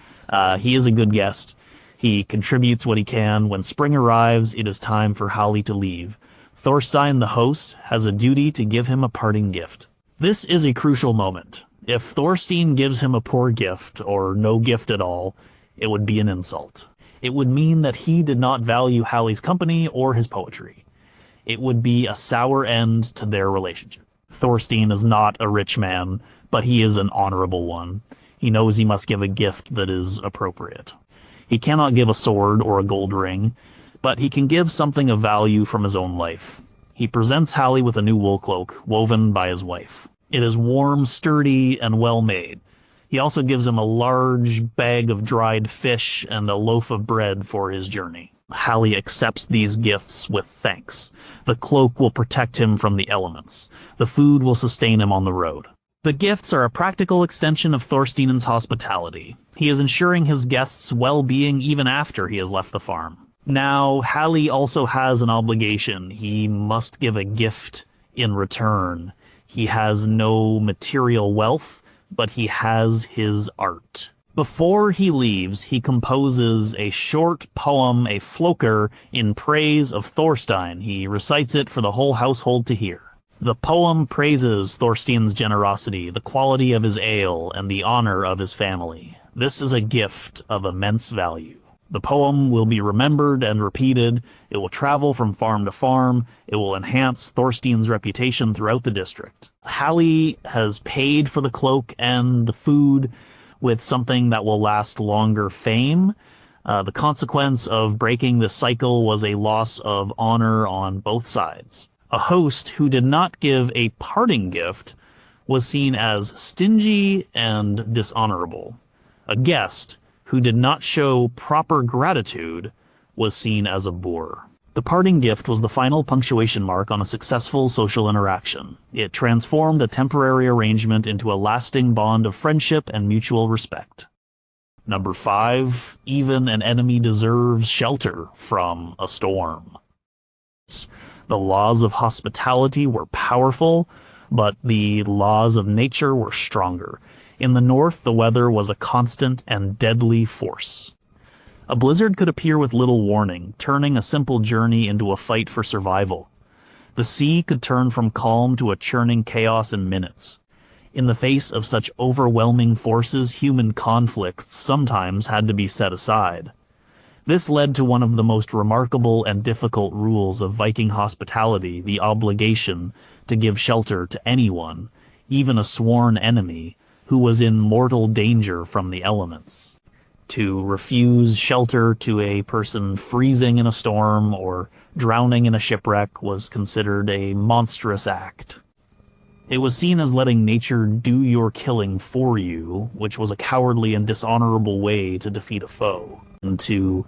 He is a good guest. He contributes what he can. When spring arrives, it is time for Halli to leave. Thorstein, the host, has a duty to give him a parting gift. This is a crucial moment. If Thorstein gives him a poor gift, or no gift at all, it would be an insult. It would mean that he did not value Halli's company or his poetry. It would be a sour end to their relationship. Thorstein is not a rich man, but he is an honorable one. He knows he must give a gift that is appropriate. He cannot give a sword or a gold ring, but he can give something of value from his own life. He presents Halli with a new wool cloak, woven by his wife. It is warm, sturdy, and well made. He also gives him a large bag of dried fish and a loaf of bread for his journey. Halli accepts these gifts with thanks. The cloak will protect him from the elements. The food will sustain him on the road. The gifts are a practical extension of Thorstein's hospitality. He is ensuring his guests' well-being even after he has left the farm. Now, Halli also has an obligation. He must give a gift in return. He has no material wealth, but he has his art. Before he leaves, he composes a short poem, a floker, in praise of Thorstein. He recites it for the whole household to hear. The poem praises Thorstein's generosity, the quality of his ale, and the honor of his family. This is a gift of immense value. The poem will be remembered and repeated. It will travel from farm to farm. It will enhance Thorstein's reputation throughout the district. Halli has paid for the cloak and the food with something that will last longer: fame. The consequence of breaking this cycle was a loss of honor on both sides. A host who did not give a parting gift was seen as stingy and dishonorable. A guest who did not show proper gratitude was seen as a boor. The parting gift was the final punctuation mark on a successful social interaction. It transformed a temporary arrangement into a lasting bond of friendship and mutual respect. Number 5, even an enemy deserves shelter from a storm. The laws of hospitality were powerful, but the laws of nature were stronger. In the north, the weather was a constant and deadly force. A blizzard could appear with little warning, turning a simple journey into a fight for survival. The sea could turn from calm to a churning chaos in minutes. In the face of such overwhelming forces, human conflicts sometimes had to be set aside. This led to one of the most remarkable and difficult rules of Viking hospitality, the obligation to give shelter to anyone, even a sworn enemy, who was in mortal danger from the elements. To refuse shelter to a person freezing in a storm or drowning in a shipwreck was considered a monstrous act. It was seen as letting nature do your killing for you, which was a cowardly and dishonorable way to defeat a foe. And to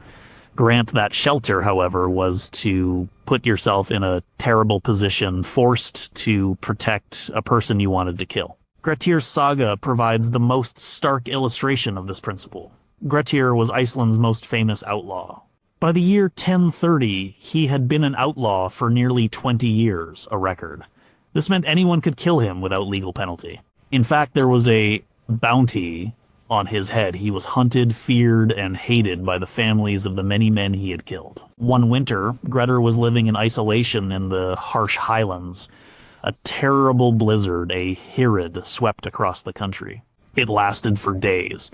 grant that shelter, however, was to put yourself in a terrible position, forced to protect a person you wanted to kill. Grettir's saga provides the most stark illustration of this principle. Grettir was Iceland's most famous outlaw. By the year 1030, he had been an outlaw for nearly 20 years, a record. This meant anyone could kill him without legal penalty. In fact, there was a bounty on his head. He was hunted, feared, and hated by the families of the many men he had killed. One winter, Grettir was living in isolation in the harsh highlands. A terrible blizzard, a hirrid, swept across the country. It lasted for days.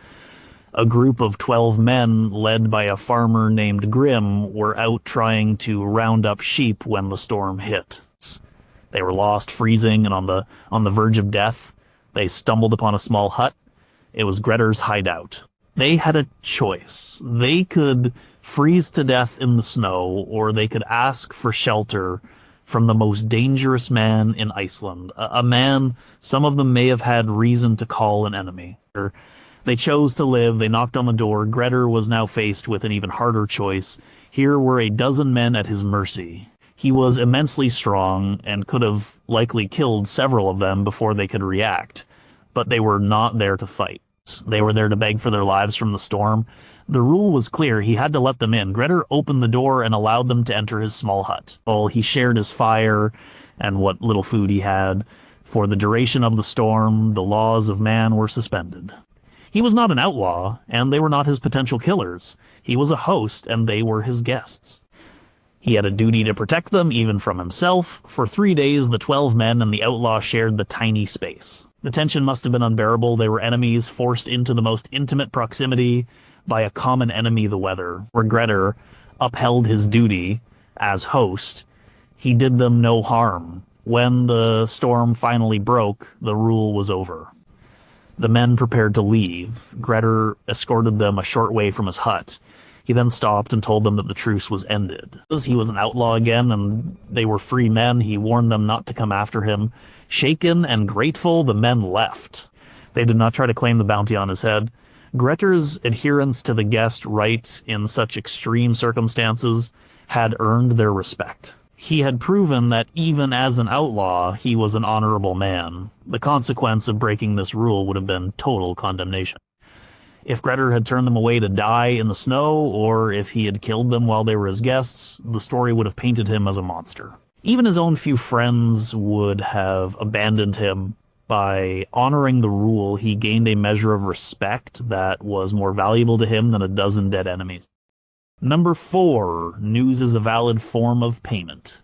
A group of 12 men, led by a farmer named Grim, were out trying to round up sheep when the storm hit. They were lost, freezing, and on the verge of death. They stumbled upon a small hut. It was Grettir's hideout. They had a choice. They could freeze to death in the snow, or they could ask for shelter from the most dangerous man in Iceland, a man some of them may have had reason to call an enemy. They chose to live. They knocked on the door. Grettir was now faced with an even harder choice. Here were a dozen men at his mercy. He was immensely strong and could have likely killed several of them before they could react, but they were not there to fight. They were there to beg for their lives from the storm. The rule was clear. He had to let them in. Grettir opened the door and allowed them to enter his small hut. Well, he shared his fire and what little food he had. For the duration of the storm, the laws of man were suspended. He was not an outlaw, and they were not his potential killers. He was a host, and they were his guests. He had a duty to protect them, even from himself. For 3 days, the 12 men and the outlaw shared the tiny space. The tension must have been unbearable. They were enemies, forced into the most intimate proximity by a common enemy, the weather. Where Grettir upheld his duty as host, he did them no harm. When the storm finally broke, the rule was over. The men prepared to leave. Grettir escorted them a short way from his hut. He then stopped and told them that the truce was ended. As he was an outlaw again and they were free men, he warned them not to come after him. Shaken and grateful, the men left. They did not try to claim the bounty on his head. Grettir's adherence to the guest right in such extreme circumstances had earned their respect. He had proven that even as an outlaw, he was an honorable man. The consequence of breaking this rule would have been total condemnation. If Grettir had turned them away to die in the snow, or if he had killed them while they were his guests, the story would have painted him as a monster. Even his own few friends would have abandoned him. By honoring the rule, he gained a measure of respect that was more valuable to him than a dozen dead enemies. Number 4. News is a valid form of payment.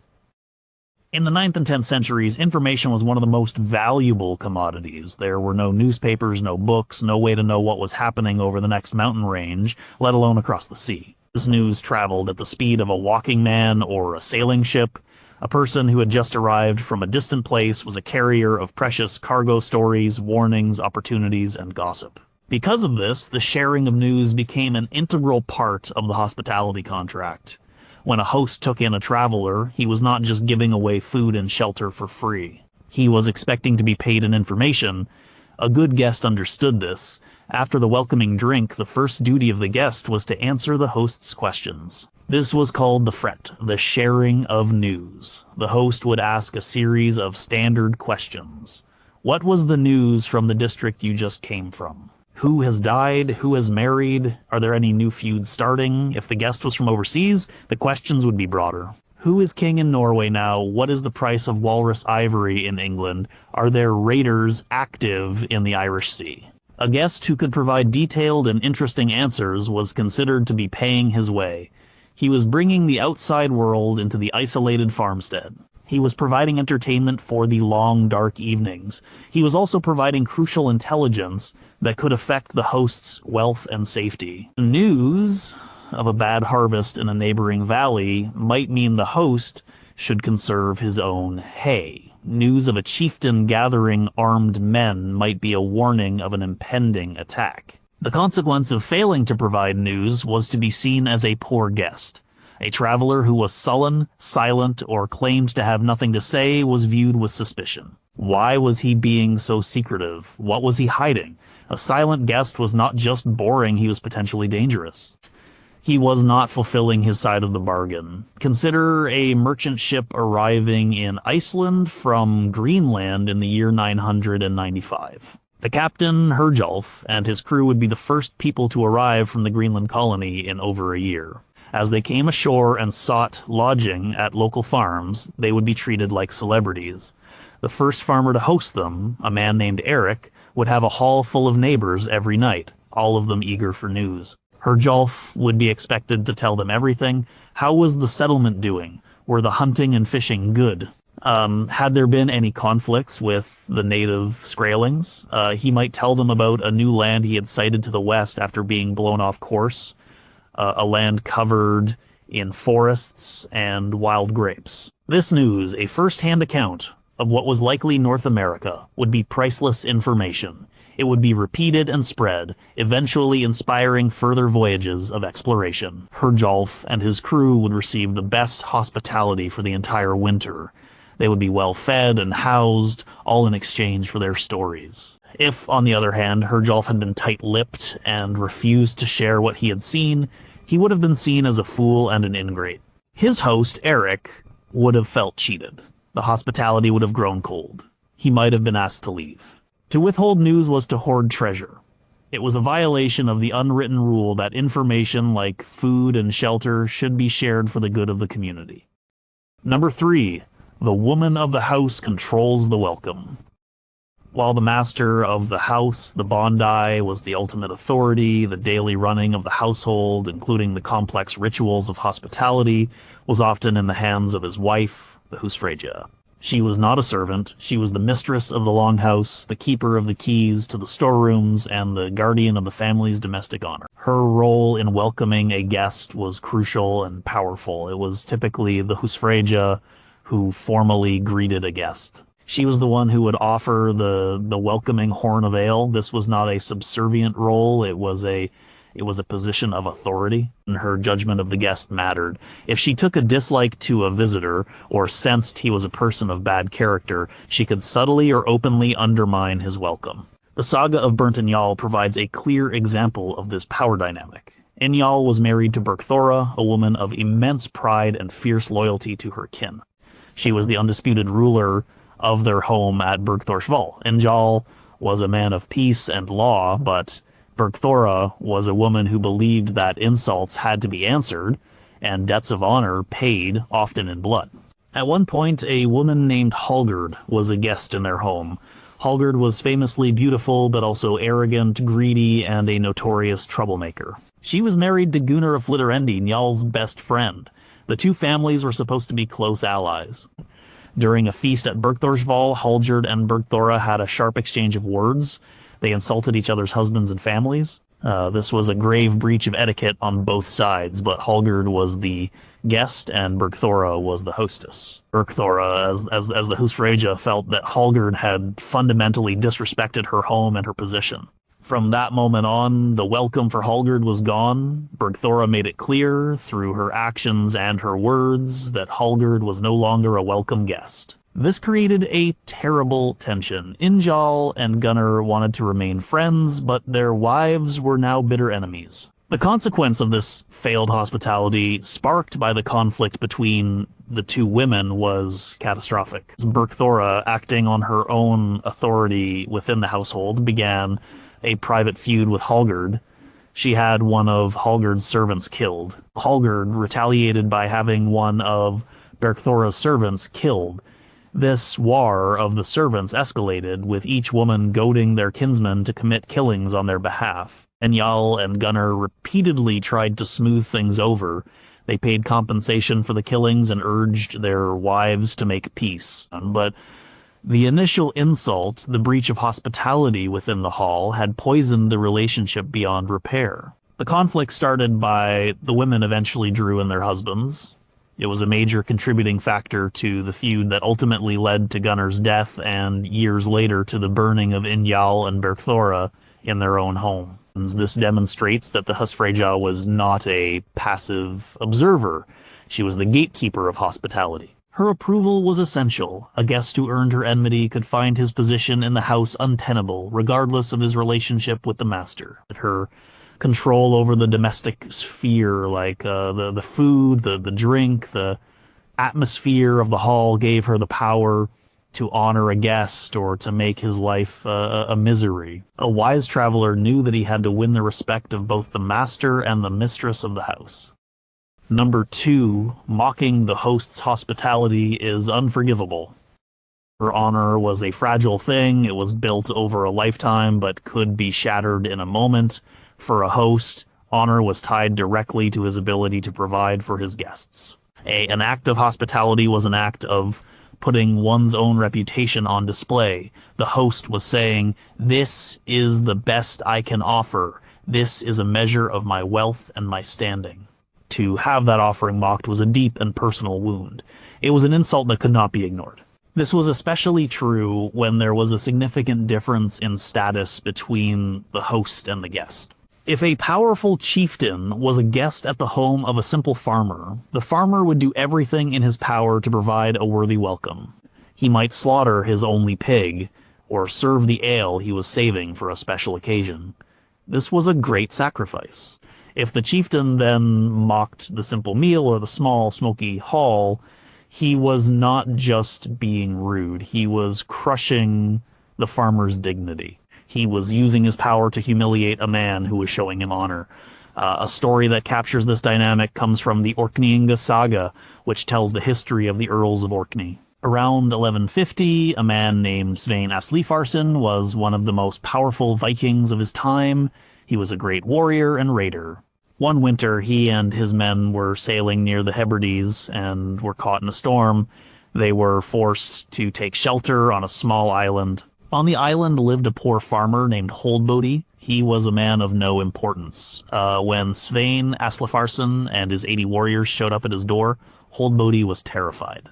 In the 9th and 10th centuries, information was one of the most valuable commodities. There were no newspapers, no books, no way to know what was happening over the next mountain range, let alone across the sea. This news traveled at the speed of a walking man or a sailing ship. A person who had just arrived from a distant place was a carrier of precious cargo stories, warnings, opportunities, and gossip. Because of this, the sharing of news became an integral part of the hospitality contract. When a host took in a traveler, he was not just giving away food and shelter for free. He was expecting to be paid in information. A good guest understood this. After the welcoming drink, the first duty of the guest was to answer the host's questions. This was called the fret, the sharing of news. The host would ask a series of standard questions. What was the news from the district you just came from? Who has died? Who has married? Are there any new feuds starting? If the guest was from overseas, the questions would be broader. Who is king in Norway now? What is the price of walrus ivory in England? Are there raiders active in the Irish Sea? A guest who could provide detailed and interesting answers was considered to be paying his way. He was bringing the outside world into the isolated farmstead. He was providing entertainment for the long, dark evenings. He was also providing crucial intelligence that could affect the host's wealth and safety. News of a bad harvest in a neighboring valley might mean the host should conserve his own hay. News of a chieftain gathering armed men might be a warning of an impending attack. The consequence of failing to provide news was to be seen as a poor guest. A traveler who was sullen, silent, or claimed to have nothing to say was viewed with suspicion. Why was he being so secretive? What was he hiding? A silent guest was not just boring, he was potentially dangerous. He was not fulfilling his side of the bargain. Consider a merchant ship arriving in Iceland from Greenland in the year 995. The captain, Herjolf, and his crew would be the first people to arrive from the Greenland colony in over a year. As they came ashore and sought lodging at local farms, they would be treated like celebrities. The first farmer to host them, a man named Eric, would have a hall full of neighbors every night, all of them eager for news. Herjolf would be expected to tell them everything. How was the settlement doing? Were the hunting and fishing good? Had there been any conflicts with the native Skraelings? He might tell them about a new land he had sighted to the west after being blown off course, a land covered in forests and wild grapes. This news, a first-hand account of what was likely North America, would be priceless information. It would be repeated and spread, eventually inspiring further voyages of exploration. Herjolf and his crew would receive the best hospitality for the entire winter. They would be well fed and housed, all in exchange for their stories. If, on the other hand, Herjolf had been tight-lipped and refused to share what he had seen, he would have been seen as a fool and an ingrate. His host, Eric, would have felt cheated. The hospitality would have grown cold. He might have been asked to leave. To withhold news was to hoard treasure. It was a violation of the unwritten rule that information like food and shelter should be shared for the good of the community. Number 3. The woman of the house controls the welcome. While the master of the house, the Bondi, was the ultimate authority, the daily running of the household, including the complex rituals of hospitality, was often in the hands of his wife, the husfreyja. She was not a servant. She was the mistress of the longhouse, the keeper of the keys to the storerooms, and the guardian of the family's domestic honor. Her role in welcoming a guest was crucial and powerful. It was typically the husfreyja who formally greeted a guest. She was the one who would offer the welcoming horn of ale. This was not a subservient role. It was a position of authority, and her judgment of the guest mattered. If she took a dislike to a visitor or sensed he was a person of bad character, she could subtly or openly undermine his welcome. The saga of Burnt Njal provides a clear example of this power dynamic. Njal was married to Bergthora, a woman of immense pride and fierce loyalty to her kin. She was the undisputed ruler of their home at Bergthorsvoll. Njal was a man of peace and law, but Bergthora was a woman who believed that insults had to be answered, and debts of honor paid, often in blood. At one point, a woman named Hallgerd was a guest in their home. Hallgerd was famously beautiful, but also arrogant, greedy, and a notorious troublemaker. She was married to Gunnar of Flitterendi, Njal's best friend. The two families were supposed to be close allies. During a feast at Bergthorsvoll, Hallgerd and Bergthora had a sharp exchange of words. They insulted each other's husbands and families. This was a grave breach of etiquette on both sides, but Hallgerd was the guest and Bergthora was the hostess. Bergthora, as the husfreyja, felt that Hallgerd had fundamentally disrespected her home and her position. From that moment on, the welcome for Hallgerd was gone. Bergthora made it clear, through her actions and her words, that Hallgerd was no longer a welcome guest. This created a terrible tension. Njal and Gunnar wanted to remain friends, but their wives were now bitter enemies. The consequence of this failed hospitality, sparked by the conflict between the two women, was catastrophic. Bergthora, acting on her own authority within the household, began a private feud with Hallgerd. She had one of Hallgerd's servants killed. Hallgerd retaliated by having one of Bergthora's servants killed. This war of the servants escalated, with each woman goading their kinsmen to commit killings on their behalf. Njal and Gunnar repeatedly tried to smooth things over. They paid compensation for the killings and urged their wives to make peace. But the initial insult, the breach of hospitality within the hall, had poisoned the relationship beyond repair. The conflict started by the women eventually drew in their husbands. It was a major contributing factor to the feud that ultimately led to Gunnar's death and, years later, to the burning of Njal and Bergthora in their own home. This demonstrates that the Husfreyja was not a passive observer. She was the gatekeeper of hospitality. Her approval was essential. A guest who earned her enmity could find his position in the house untenable, regardless of his relationship with the master. Her control over the domestic sphere, like the food, the drink, the atmosphere of the hall, gave her the power to honor a guest or to make his life a misery. A wise traveler knew that he had to win the respect of both the master and the mistress of the house. Number 2, mocking the host's hospitality is unforgivable. Her honor was a fragile thing. It was built over a lifetime, but could be shattered in a moment. For a host, honor was tied directly to his ability to provide for his guests. An act of hospitality was an act of putting one's own reputation on display. The host was saying, "This is the best I can offer. This is a measure of my wealth and my standing." To have that offering mocked was a deep and personal wound. It was an insult that could not be ignored. This was especially true when there was a significant difference in status between the host and the guest. If a powerful chieftain was a guest at the home of a simple farmer, the farmer would do everything in his power to provide a worthy welcome. He might slaughter his only pig, or serve the ale he was saving for a special occasion. This was a great sacrifice. If the chieftain then mocked the simple meal or the small, smoky hall, he was not just being rude, he was crushing the farmer's dignity. He was using his power to humiliate a man who was showing him honor. A story that captures this dynamic comes from the Orkneyinga saga, which tells the history of the Earls of Orkney. Around 1150, a man named Svein Aslifarsson was one of the most powerful Vikings of his time. He was a great warrior and raider. One winter, he and his men were sailing near the Hebrides and were caught in a storm. They were forced to take shelter on a small island. On the island lived a poor farmer named Holdbody. He was a man of no importance. When Svein Aslifarsson and his 80 warriors showed up at his door, Holdbody was terrified.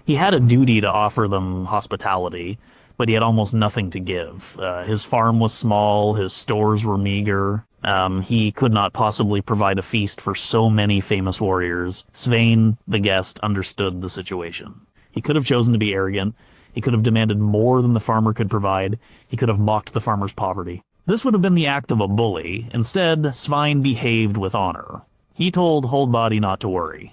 He had a duty to offer them hospitality, but he had almost nothing to give. His farm was small, his stores were meager. He could not possibly provide a feast for so many famous warriors. Svein, the guest, understood the situation. He could have chosen to be arrogant. He could have demanded more than the farmer could provide. He could have mocked the farmer's poverty. This would have been the act of a bully. Instead, Svein behaved with honor. He told Holdbody not to worry.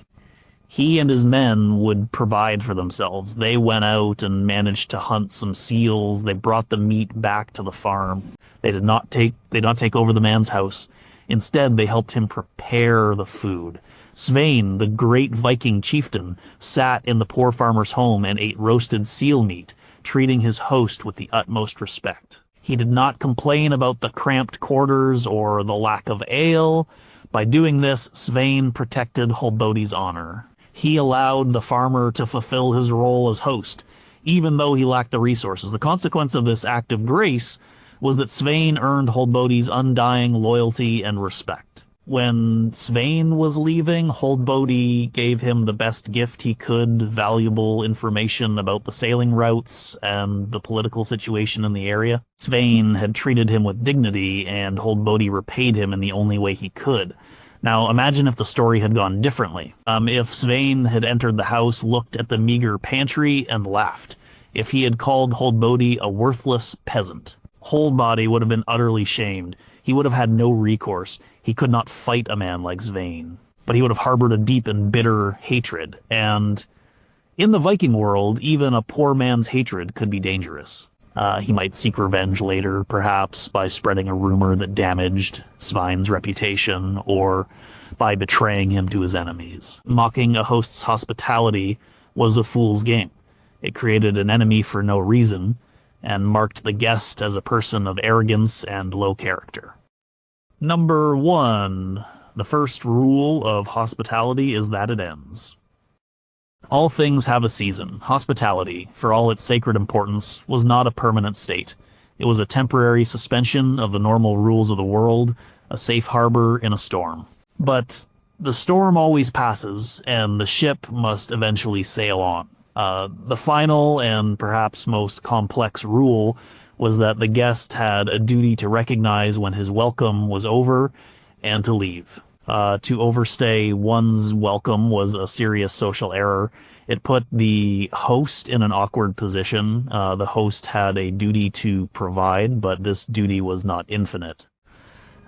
He and his men would provide for themselves. They went out and managed to hunt some seals. They brought the meat back to the farm. They did not take over the man's house. Instead, they helped him prepare the food. Svein, the great Viking chieftain, sat in the poor farmer's home and ate roasted seal meat, treating his host with the utmost respect. He did not complain about the cramped quarters or the lack of ale. By doing this, Svein protected Holdbody's honor. He allowed the farmer to fulfill his role as host, even though he lacked the resources. The consequence of this act of grace was that Svein earned Holdbody's undying loyalty and respect. When Svein was leaving, Holdbody gave him the best gift he could, valuable information about the sailing routes and the political situation in the area. Svein had treated him with dignity, and Holdbody repaid him in the only way he could. Now, imagine if the story had gone differently. If Svein had entered the house, looked at the meager pantry, and laughed. If he had called Holdbody a worthless peasant. Holdbody would have been utterly shamed. He would have had no recourse. He could not fight a man like Svein. But he would have harbored a deep and bitter hatred. And in the Viking world, even a poor man's hatred could be dangerous. He might seek revenge later, perhaps by spreading a rumor that damaged Svein's reputation, or by betraying him to his enemies. Mocking a host's hospitality was a fool's game. It created an enemy for no reason, and marked the guest as a person of arrogance and low character. Number 1. The first rule of hospitality is that it ends. All things have a season. Hospitality, for all its sacred importance, was not a permanent state. It was a temporary suspension of the normal rules of the world, a safe harbor in a storm. But the storm always passes, and the ship must eventually sail on. The final and perhaps most complex rule was that the guest had a duty to recognize when his welcome was over and to leave. To overstay one's welcome was a serious social error. It put the host in an awkward position. The host had a duty to provide, but this duty was not infinite.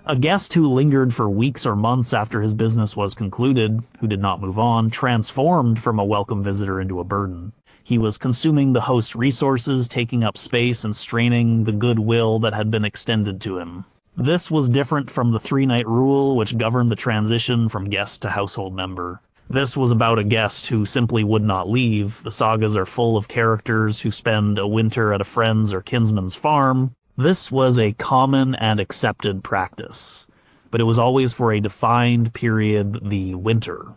A guest who lingered for weeks or months after his business was concluded, who did not move on, transformed from a welcome visitor into a burden. He was consuming the host's resources, taking up space, and straining the goodwill that had been extended to him. This was different from the 3-night rule, which governed the transition from guest to household member. This was about a guest who simply would not leave. The sagas are full of characters who spend a winter at a friend's or kinsman's farm. This was a common and accepted practice, but it was always for a defined period, the winter.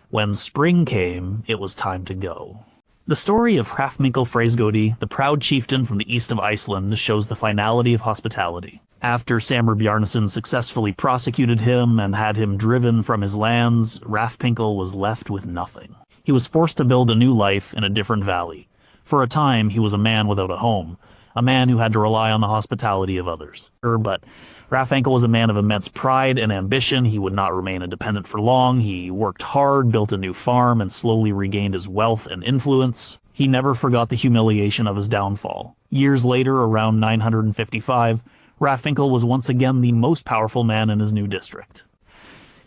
When spring came, it was time to go. The story of Hrafnkel Freysgodi, the proud chieftain from the east of Iceland, shows the finality of hospitality. After Samur Bjarnason successfully prosecuted him and had him driven from his lands, Hrafnkel was left with nothing. He was forced to build a new life in a different valley. For a time, he was a man without a home, a man who had to rely on the hospitality of others. But Hrafnkel was a man of immense pride and ambition. He would not remain independent for long. He worked hard, built a new farm, and slowly regained his wealth and influence. He never forgot the humiliation of his downfall. Years later, around 955, Hrafnkel was once again the most powerful man in his new district.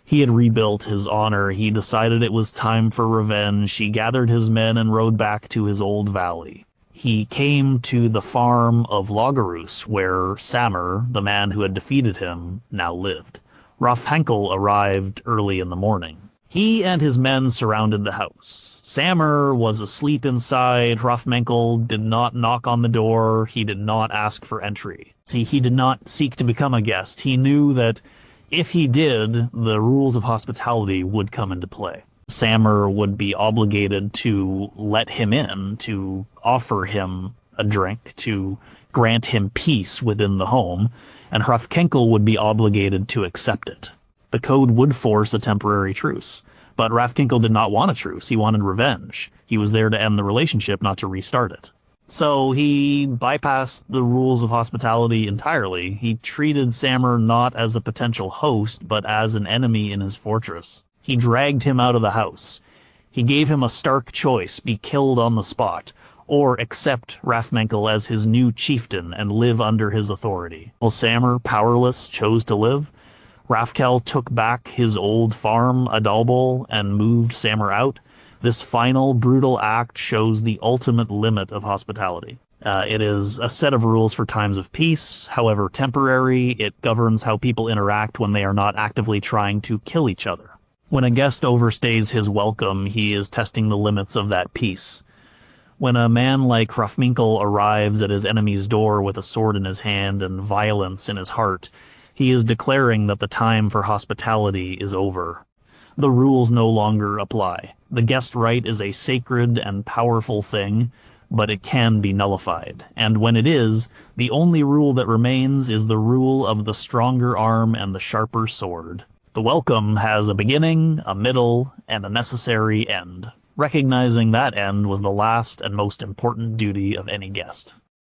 He had rebuilt his honor. He decided it was time for revenge. He gathered his men and rode back to his old valley. He came to the farm of Lagerus, where Samur, the man who had defeated him, now lived. Hrafnkel arrived early in the morning. He and his men surrounded the house. Samur was asleep inside. Hrafnkel did not knock on the door. He did not ask for entry. See, he did not seek to become a guest. He knew that if he did, the rules of hospitality would come into play. Samur would be obligated to let him in, to offer him a drink, to grant him peace within the home, and Hrafnkel would be obligated to accept it. The code would force a temporary truce, but Hrafnkel did not want a truce. He wanted revenge. He was there to end the relationship, not to restart it. So he bypassed the rules of hospitality entirely. He treated Samur not as a potential host, but as an enemy in his fortress. He dragged him out of the house. He gave him a stark choice: be killed on the spot, or accept Hrafnkel as his new chieftain and live under his authority. While Samur, powerless, chose to live, Hrafnkel took back his old farm, Adalbol, and moved Samur out. This final, brutal act shows the ultimate limit of hospitality. It is a set of rules for times of peace, however temporary. It governs how people interact when they are not actively trying to kill each other. When a guest overstays his welcome, he is testing the limits of that peace. When a man like Hrafnkel arrives at his enemy's door with a sword in his hand and violence in his heart, he is declaring that the time for hospitality is over. The rules no longer apply. The guest right is a sacred and powerful thing, but it can be nullified. And when it is, the only rule that remains is the rule of the stronger arm and the sharper sword. The welcome has a beginning, a middle, and a necessary end. Recognizing that end was the last and most important duty of any guest.